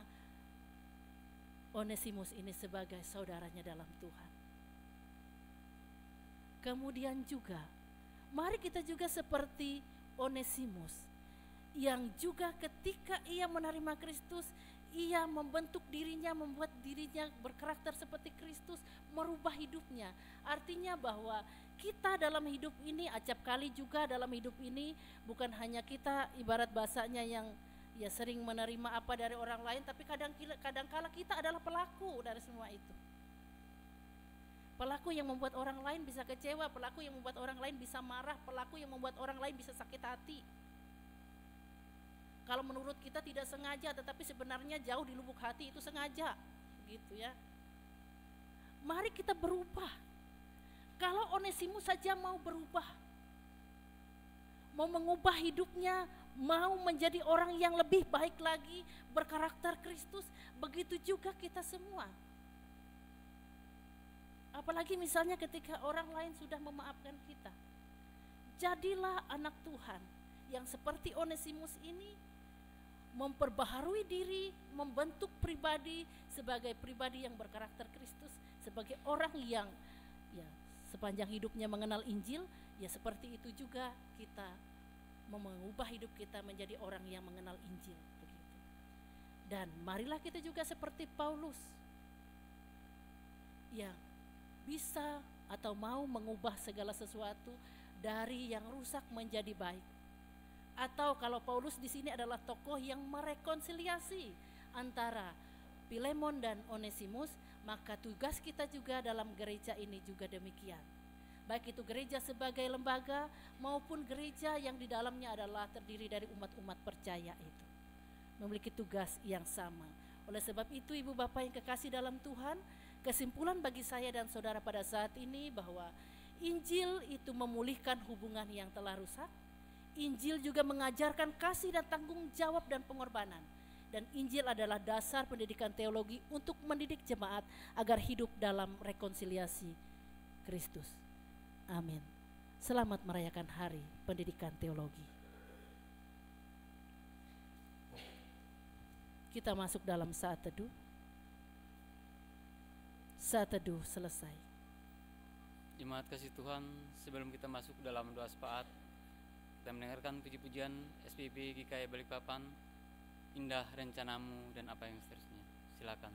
S4: Onesimus ini sebagai saudaranya dalam Tuhan. Kemudian juga mari kita juga seperti Onesimus yang juga ketika ia menerima Kristus, ia membentuk dirinya, membuat dirinya berkarakter seperti Kristus, merubah hidupnya. Artinya bahwa kita dalam hidup ini, acap kali juga dalam hidup ini, bukan hanya kita ibarat bahasanya yang ya sering menerima apa dari orang lain, tapi kadang-kala kita adalah pelaku dari semua itu. Pelaku yang membuat orang lain bisa kecewa, pelaku yang membuat orang lain bisa marah, pelaku yang membuat orang lain bisa sakit hati. Kalau menurut kita tidak sengaja, tetapi sebenarnya jauh di lubuk hati itu sengaja, gitu ya. Mari kita berubah. Kalau Onesimus saja mau berubah, mau mengubah hidupnya, mau menjadi orang yang lebih baik lagi, berkarakter Kristus, begitu juga kita semua. Apalagi misalnya ketika orang lain sudah memaafkan kita, jadilah anak Tuhan yang seperti Onesimus ini, memperbaharui diri, membentuk pribadi sebagai pribadi yang berkarakter Kristus, sebagai orang yang ya sepanjang hidupnya mengenal Injil, ya seperti itu juga kita mengubah hidup kita menjadi orang yang mengenal Injil begitu. Dan marilah kita juga seperti Paulus yang bisa atau mau mengubah segala sesuatu dari yang rusak menjadi baik. Atau kalau Paulus di sini adalah tokoh yang merekonsiliasi antara Filemon dan Onesimus, maka tugas kita juga dalam gereja ini juga demikian. Baik itu gereja sebagai lembaga maupun gereja yang di dalamnya adalah terdiri dari umat-umat percaya itu, memiliki tugas yang sama Oleh sebab itu Ibu Bapak yang kekasih dalam Tuhan, kesimpulan bagi saya dan saudara pada saat ini bahwa Injil itu memulihkan hubungan yang telah rusak. Injil juga mengajarkan kasih dan tanggung jawab dan pengorbanan. Dan Injil adalah dasar pendidikan teologi untuk mendidik jemaat agar hidup dalam rekonsiliasi Kristus. Amin. Selamat merayakan Hari Pendidikan Teologi. Kita masuk dalam saat teduh. Saat teduh selesai.
S5: Jemaat kasih Tuhan, sebelum kita masuk dalam doa syafaat, kita mendengarkan puji-pujian SPB GKI Balikpapan, Indah Rencanamu dan apa yang seterusnya. Silakan.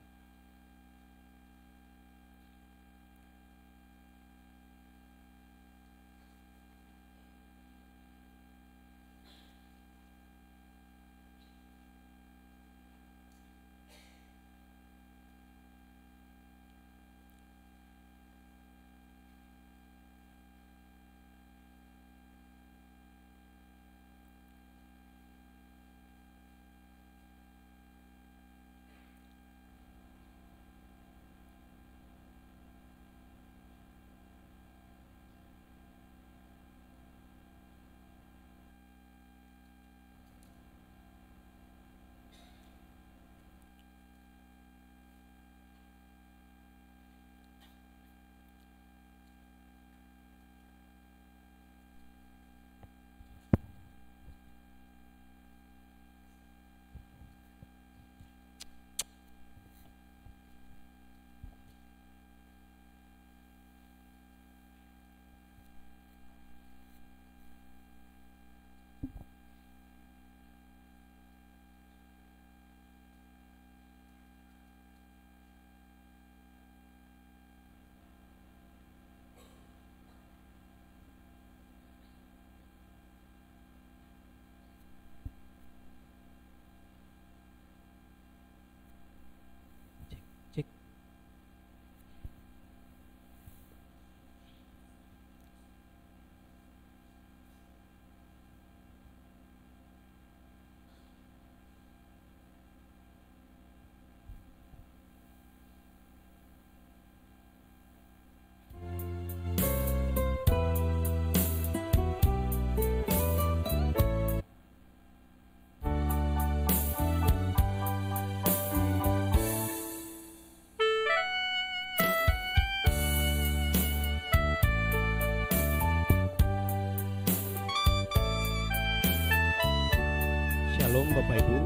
S6: Shalom Bapak Ibu.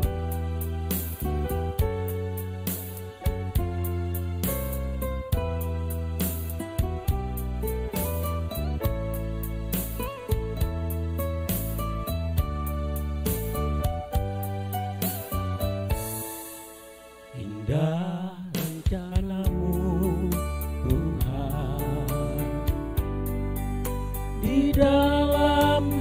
S6: Indah rencanamu Tuhan di dalam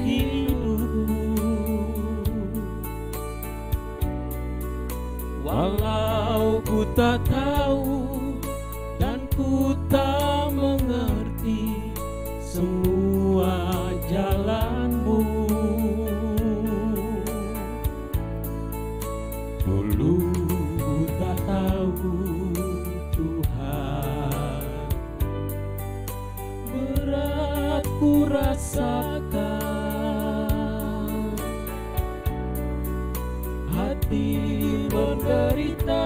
S6: walau ku tak tahu dan ku tak mengerti semua jalanmu, dulu ku tak tahu Tuhan, berat ku rasakan, hati menderita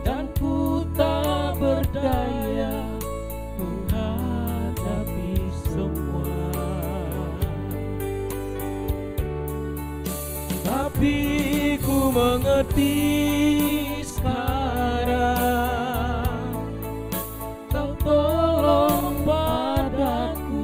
S6: dan ku tak berdaya menghadapi semua. Tapi ku mengerti sekarang Kau tolong padaku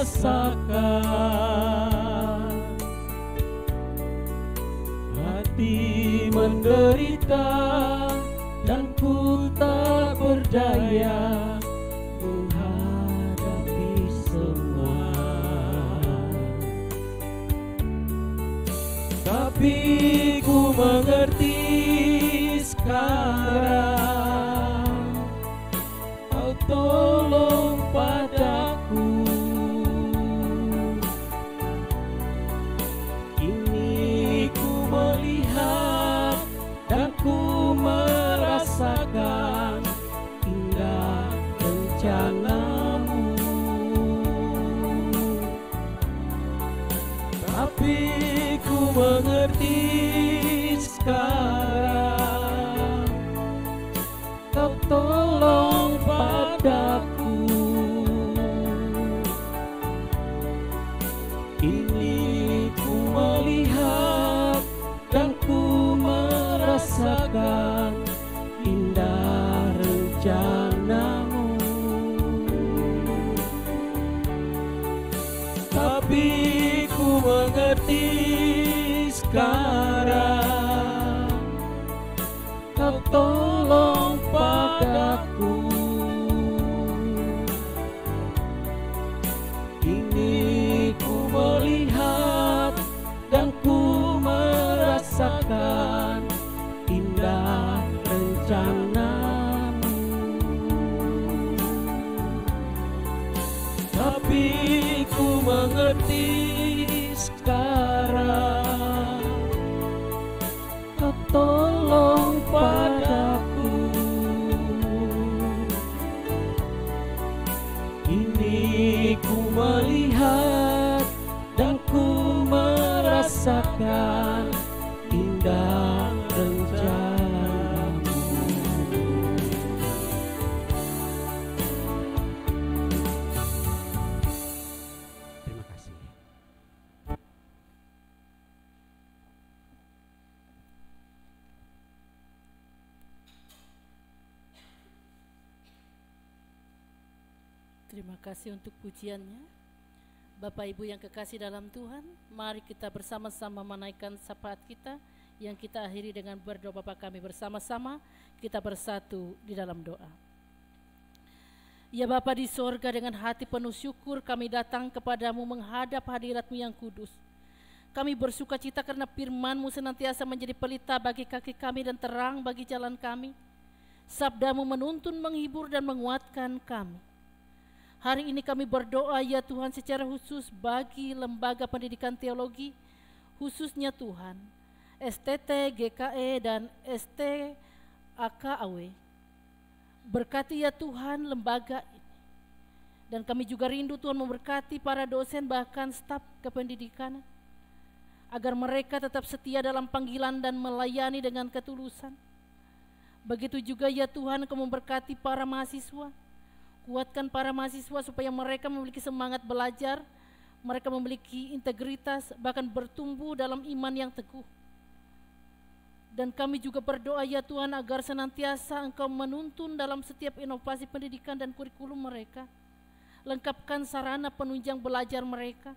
S6: merasakan hati menderita dan ku tak berdaya menghadapi semua. Tapi ku mengerti sekarang, Kau tolong padaku. Kini ku melihat dan ku merasakan indah rencana-Mu. Tapi ku mengerti sekarang, Kau tolong padaku. Kini ku melihat dan ku merasakan indah rencana-Mu. Tapi ku mengerti sekarang, Kau tolong padaku. Kini ku melihat dan ku merasakan indah rencana-Mu. Tapi ku mengerti sekarang, Kau tolong padaku. Kini ku melihat dan ku merasakan indah rencana-Mu. Terima kasih.
S4: Terima kasih untuk pujiannya. Bapak Ibu yang kekasih dalam Tuhan, mari kita bersama-sama menaikkan syafaat kita yang kita akhiri dengan berdoa Bapa kami bersama-sama. Kita bersatu di dalam doa. Ya Bapa di sorga, dengan hati penuh syukur kami datang kepadamu menghadap hadirat-Mu yang kudus. Kami bersuka cita karena firman-Mu senantiasa menjadi pelita bagi kaki kami dan terang bagi jalan kami. Sabda-Mu menuntun, menghibur dan menguatkan kami. Hari ini kami berdoa ya Tuhan secara khusus bagi lembaga pendidikan teologi, khususnya Tuhan, STT, GKE dan STAKAW. Berkati ya Tuhan lembaga ini. Dan kami juga rindu Tuhan memberkati para dosen bahkan staf kependidikan, agar mereka tetap setia dalam panggilan dan melayani dengan ketulusan. Begitu juga ya Tuhan Kau memberkati para mahasiswa. Kuatkan para mahasiswa supaya mereka memiliki semangat belajar, mereka memiliki integritas, bahkan bertumbuh dalam iman yang teguh. Dan kami juga berdoa ya Tuhan agar senantiasa Engkau menuntun dalam setiap inovasi pendidikan dan kurikulum mereka. Lengkapkan sarana penunjang belajar mereka,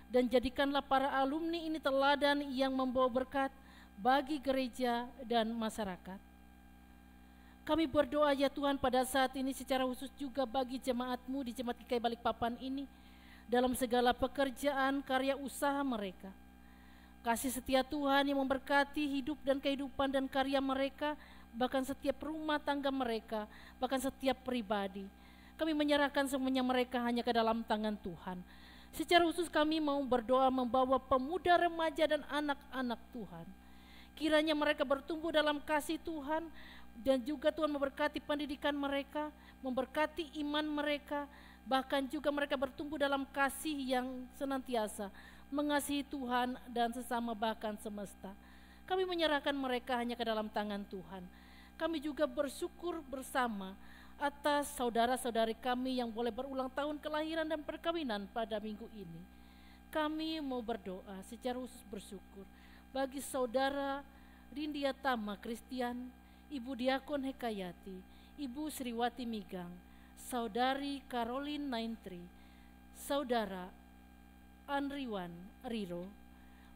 S4: dan jadikanlah para alumni ini teladan yang membawa berkat bagi gereja dan masyarakat. Kami berdoa ya Tuhan pada saat ini secara khusus juga bagi jemaat-Mu di Jemaat GKI Balikpapan ini dalam segala pekerjaan karya usaha mereka. Kasih setia Tuhan yang memberkati hidup dan kehidupan dan karya mereka, bahkan setiap rumah tangga mereka, bahkan setiap pribadi. Kami menyerahkan semuanya mereka hanya ke dalam tangan Tuhan. Secara khusus kami mau berdoa membawa pemuda, remaja dan anak-anak Tuhan. Kiranya mereka bertumbuh dalam kasih Tuhan, dan juga Tuhan memberkati pendidikan mereka, memberkati iman mereka, bahkan juga mereka bertumbuh dalam kasih yang senantiasa mengasihi Tuhan dan sesama bahkan semesta. Kami menyerahkan mereka hanya ke dalam tangan Tuhan. Kami juga bersyukur bersama atas saudara-saudari kami yang boleh berulang tahun kelahiran dan perkawinan pada minggu ini. Kami mau berdoa secara khusus bersyukur bagi saudara Rindia Tama Kristian, Ibu Diakon Hekayati, Ibu Sriwati Migang, Saudari Caroline Naintri, Saudara Andriwan Riro,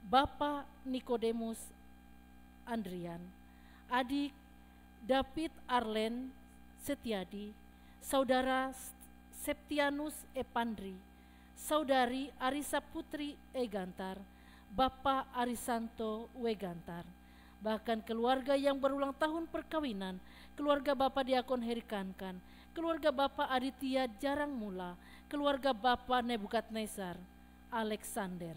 S4: Bapak Nikodemus Andrian, Adik David Arlen Setiadi, Saudara Septianus Epandri, Saudari Arisa Putri Egantar, Bapak Arisanto Wegantar, bahkan keluarga yang berulang tahun perkawinan, keluarga Bapak Diakon Heri Kankan, keluarga Bapak Aditya Jarang Mula, keluarga Bapak Nebukadnezar Alexander.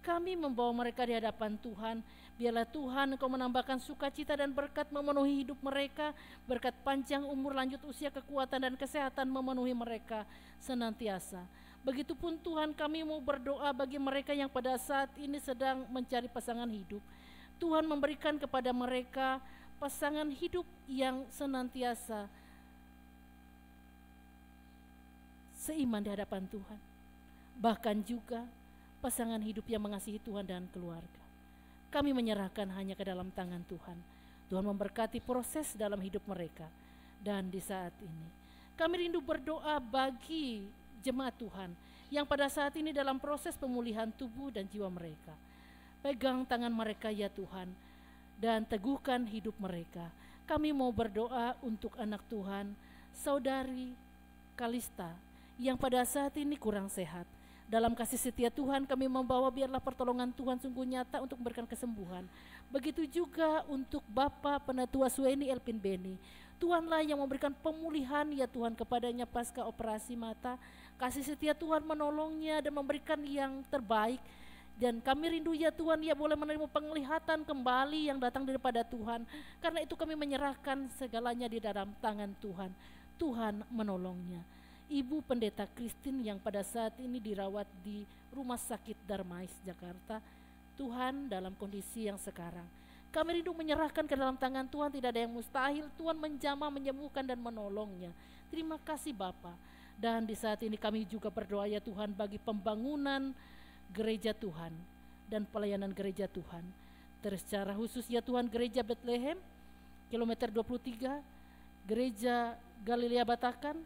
S4: Kami membawa mereka di hadapan Tuhan. Biarlah Tuhan Engkau menambahkan sukacita dan berkat memenuhi hidup mereka, berkat panjang umur, lanjut usia, kekuatan dan kesehatan memenuhi mereka senantiasa. Begitupun Tuhan, kami mau berdoa bagi mereka yang pada saat ini sedang mencari pasangan hidup. Tuhan memberikan kepada mereka pasangan hidup yang senantiasa seiman di hadapan Tuhan. Bahkan juga pasangan hidup yang mengasihi Tuhan dan keluarga. Kami menyerahkan hanya ke dalam tangan Tuhan. Tuhan memberkati proses dalam hidup mereka. Dan di saat ini kami rindu berdoa bagi jemaat Tuhan yang pada saat ini dalam proses pemulihan tubuh dan jiwa mereka. Pegang tangan mereka ya Tuhan, dan teguhkan hidup mereka. Kami mau berdoa untuk anak Tuhan, Saudari Kalista, yang pada saat ini kurang sehat. Dalam kasih setia Tuhan kami membawa, biarlah pertolongan Tuhan sungguh nyata untuk memberikan kesembuhan. Begitu juga untuk Bapak Penatua Sueni Elpin Beni. Tuhanlah yang memberikan pemulihan ya Tuhan kepadanya pasca operasi mata. Kasih setia Tuhan menolongnya dan memberikan yang terbaik. Dan kami rindu ya Tuhan, ia boleh menerima penglihatan kembali yang datang daripada Tuhan. Karena itu kami menyerahkan segalanya di dalam tangan Tuhan. Tuhan menolongnya. Ibu Pendeta Christine yang pada saat ini dirawat di Rumah Sakit Darmais, Jakarta. Tuhan, dalam kondisi yang sekarang kami rindu menyerahkan ke dalam tangan Tuhan. Tidak ada yang mustahil. Tuhan menjamah, menyembuhkan dan menolongnya. Terima kasih Bapa. Dan di saat ini kami juga berdoa ya Tuhan bagi pembangunan gereja Tuhan dan pelayanan gereja Tuhan. Secara khusus ya Tuhan gereja Bethlehem kilometer 23, gereja Galilea Batakan,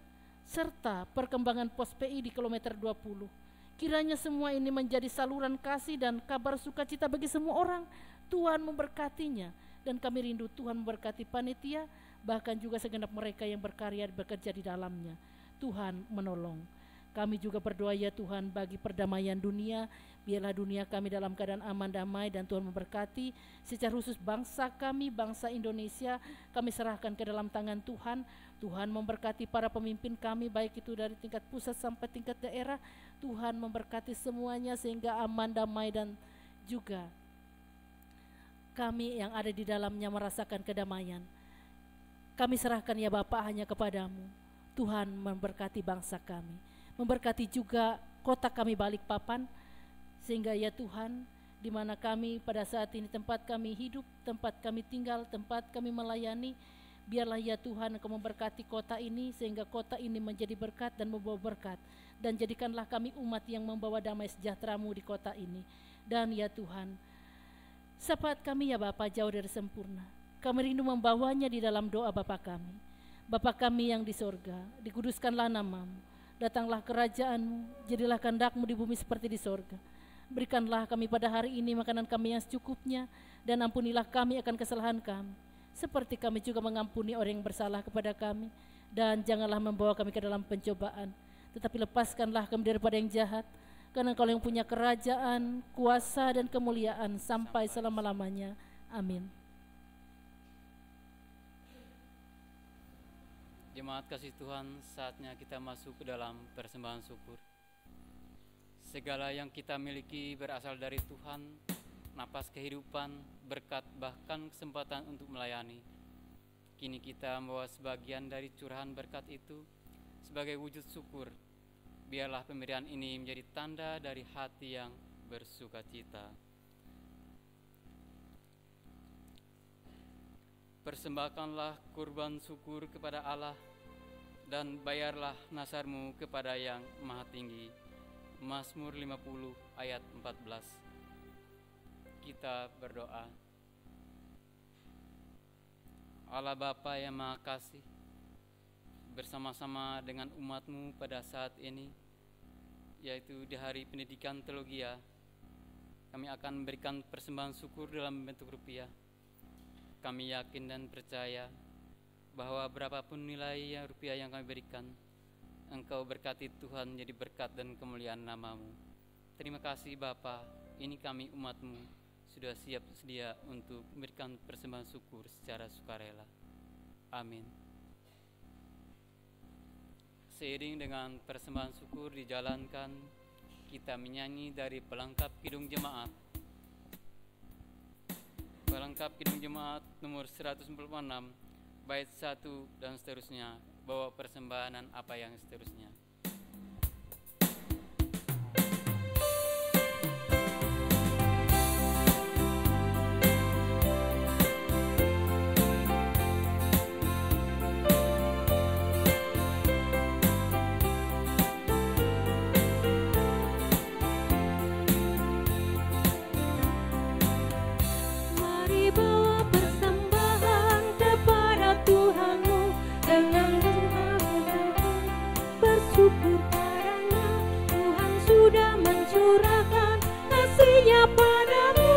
S4: serta perkembangan pos PI di kilometer 20. Kiranya semua ini menjadi saluran kasih dan kabar sukacita bagi semua orang. Tuhan memberkatinya, dan kami rindu Tuhan memberkati panitia, bahkan juga segenap mereka yang berkarya bekerja di dalamnya. Tuhan menolong. Kami juga berdoa ya Tuhan bagi perdamaian dunia. Biarlah dunia kami dalam keadaan aman, damai, dan Tuhan memberkati. Secara khusus bangsa kami, bangsa Indonesia, kami serahkan ke dalam tangan Tuhan. Tuhan memberkati para pemimpin kami, baik itu dari tingkat pusat sampai tingkat daerah. Tuhan memberkati semuanya sehingga aman, damai, dan juga kami yang ada di dalamnya merasakan kedamaian. Kami serahkan ya Bapa hanya kepadamu. Tuhan memberkati bangsa kami, memberkati juga kota kami Balikpapan, sehingga ya Tuhan, di mana kami pada saat ini tempat kami hidup, tempat kami tinggal, tempat kami melayani, biarlah ya Tuhan Engkau memberkati kota ini, sehingga kota ini menjadi berkat dan membawa berkat, dan jadikanlah kami umat yang membawa damai sejahtera-Mu di kota ini. Dan ya Tuhan, saat kami ya Bapa jauh dari sempurna, kami rindu membawanya di dalam doa Bapa kami. Bapa kami yang di sorga, dikuduskanlah nama-Mu, datanglah kerajaan-Mu, jadilah kehendak-Mu di bumi seperti di sorga. Berikanlah kami pada hari ini makanan kami yang secukupnya, dan ampunilah kami akan kesalahan kami, seperti kami juga mengampuni orang yang bersalah kepada kami. Dan janganlah membawa kami ke dalam pencobaan, tetapi lepaskanlah kami daripada yang jahat, karena Engkau yang punya kerajaan, kuasa, dan kemuliaan sampai selama-lamanya. Amin.
S5: Jemaat kasih Tuhan, saatnya kita masuk ke dalam persembahan syukur. Segala yang kita miliki berasal dari Tuhan, napas kehidupan, berkat, bahkan kesempatan untuk melayani. Kini kita membawa sebagian dari curahan berkat itu sebagai wujud syukur. Biarlah pemberian ini menjadi tanda dari hati yang bersukacita. Persembahkanlah kurban syukur kepada Allah, dan bayarlah nasar-Mu kepada Yang Maha Tinggi. Mazmur 50 ayat 14. Kita berdoa. Allah Bapa yang Maha Kasih, bersama-sama dengan umat-Mu pada saat ini, yaitu di Hari Pendidikan Teologia, kami akan memberikan persembahan syukur dalam bentuk rupiah. Kami yakin dan percaya bahwa berapapun nilai rupiah yang kami berikan, Engkau berkati Tuhan jadi berkat dan kemuliaan nama-Mu. Terima kasih Bapa, ini kami umat-Mu sudah siap sedia untuk memberikan persembahan syukur secara sukarela. Amin. Seiring dengan persembahan syukur dijalankan, kita menyanyi dari pelengkap Kidung Jemaat. Pelengkap Kidung Jemaat nomor 146, bait 1 dan seterusnya, bawa persembahan apa yang seterusnya.
S1: Mari bawa persembahan kepada Tuhanmu dengan bersyukur padanya. Tuhan sudah mencurahkan kasih-Nya padamu.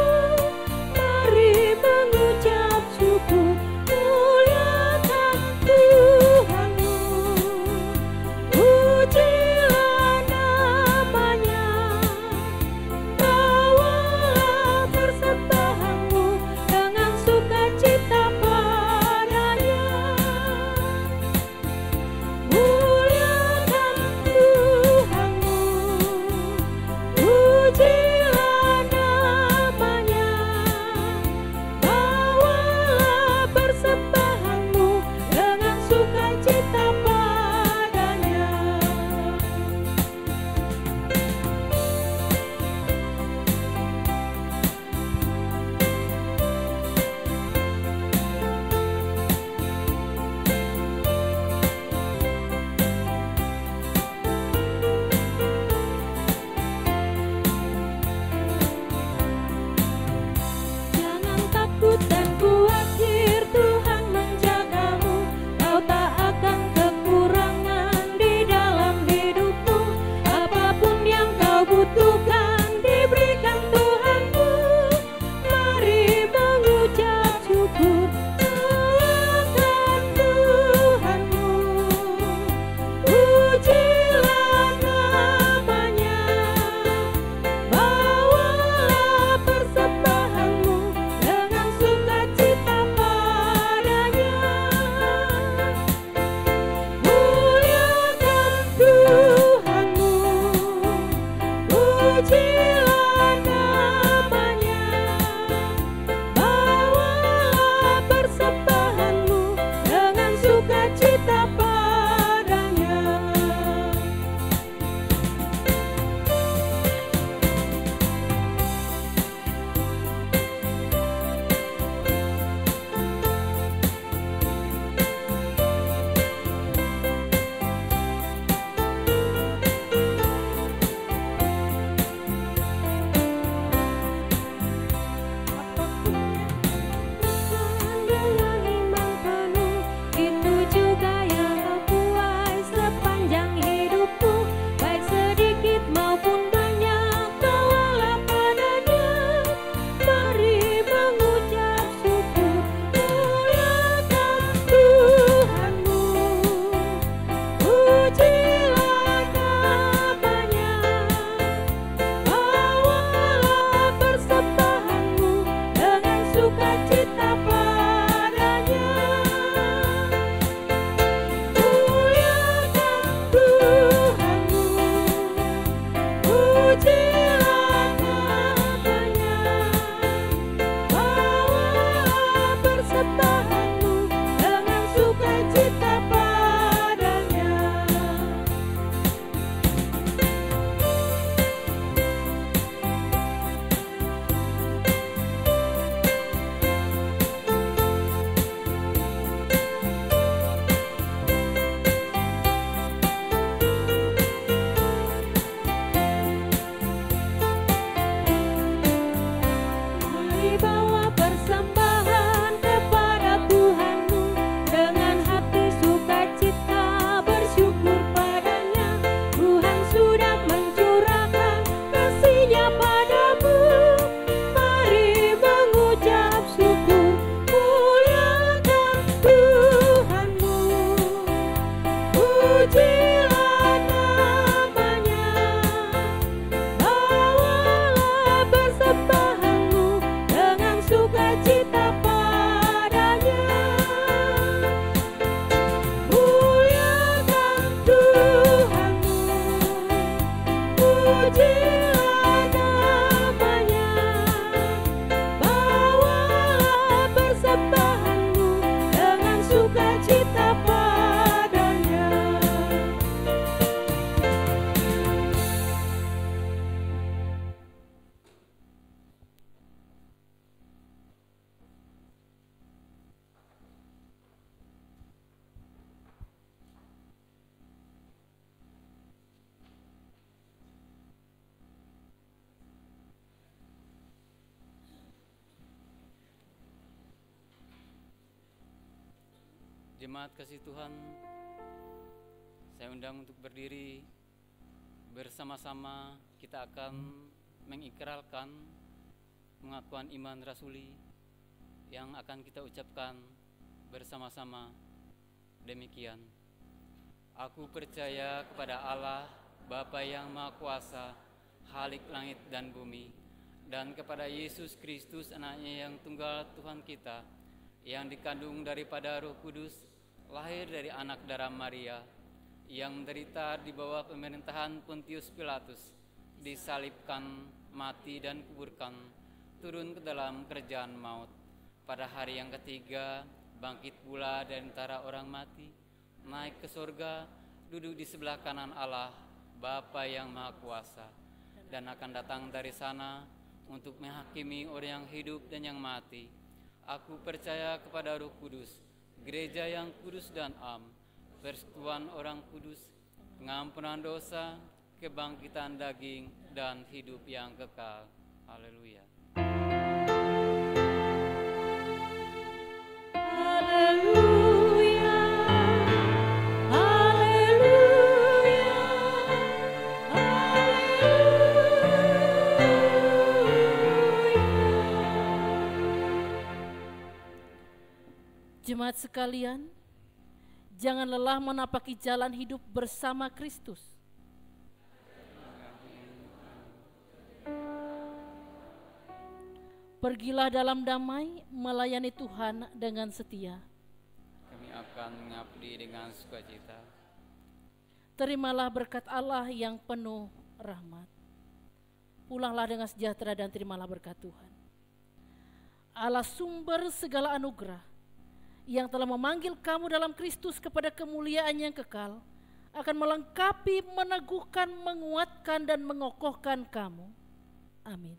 S1: Mari mengucap syukur, muliakan Tuhanmu. Pujilah nama-Nya, bawalah persembahanmu dengan sukacita padanya. Muliakan Tuhanmu, pujilah nama-Nya, bawalah persembahanmu dengan sukacita padanya. Jangan takut dan khawatir, Tuhan menjagamu. Kau tak akan kekurangan di dalam hidupmu. Apapun yang kau butuhkan diberikan Tuhanmu. Mari mengucap syukur, muliakan Tuhanmu. Pujilah nama-Nya, bawalah persembahanmu dengan sukacita padanya. Muliakan Tuhanmu, pujilah nama-Nya, bawalah persembahanmu dengan sukacita padanya.
S5: Jemaat kasih Tuhan, saya undang untuk berdiri. Bersama-sama kita akan mengikrarkan pengakuan iman rasuli yang akan kita ucapkan bersama-sama. Demikian, aku percaya kepada Allah, Bapa yang Maha Kuasa, Khalik langit dan bumi, dan kepada Yesus Kristus, anaknya yang tunggal Tuhan kita, yang dikandung daripada Roh Kudus, lahir dari anak darah Maria, yang menderita di bawah pemerintahan Pontius Pilatus, disalibkan, mati dan kuburkan, turun ke dalam kerajaan maut. Pada hari yang ketiga, bangkit pula dari antara orang mati, naik ke surga, duduk di sebelah kanan Allah, Bapa yang Maha Kuasa, dan akan datang dari sana untuk menghakimi orang yang hidup dan yang mati. Aku percaya kepada Roh Kudus, gereja yang kudus dan am, persekutuan orang kudus, pengampunan dosa, kebangkitan daging, dan hidup yang kekal. Haleluya.
S1: Haleluya, haleluya,
S4: Jemaat sekalian, jangan lelah menapaki jalan hidup bersama Kristus. Pergilah dalam damai, melayani Tuhan dengan setia.
S5: Kami akan mengabdi dengan sukacita.
S4: Terimalah berkat Allah yang penuh rahmat. Pulanglah dengan sejahtera dan terimalah berkat Tuhan. Allah sumber segala anugerah, yang telah memanggil kamu dalam Kristus kepada kemuliaan yang kekal, akan melengkapi, meneguhkan, menguatkan, dan mengokohkan kamu. Amin.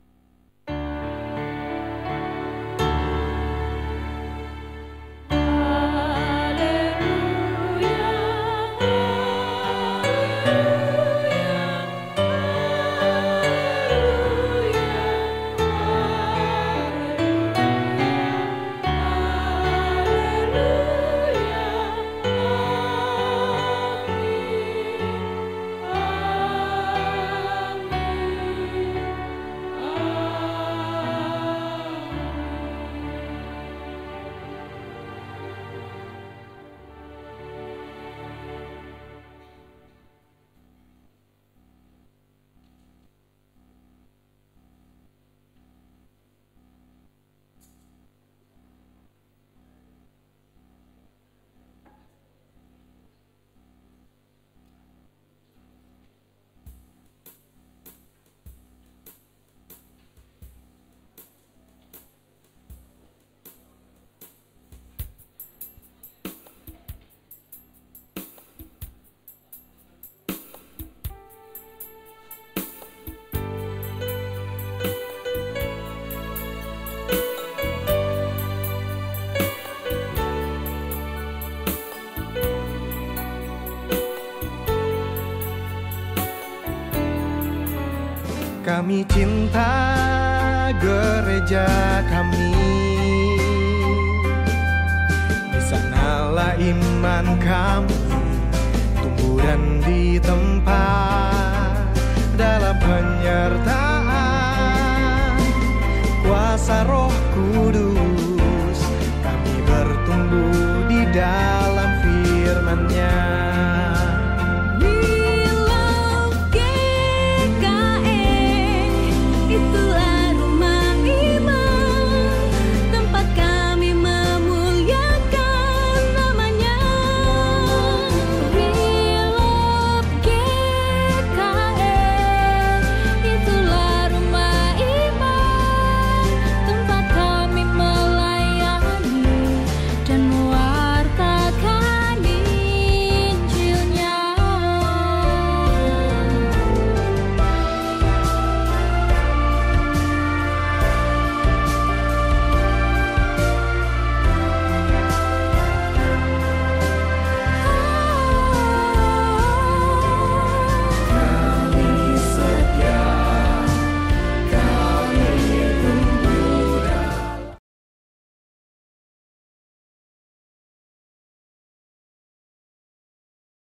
S2: Kami cinta gereja kami, di sanalah iman kami tumbuh dan ditempa dalam penyertaan kuasa Roh Kudus. Kami bertumbuh di dalam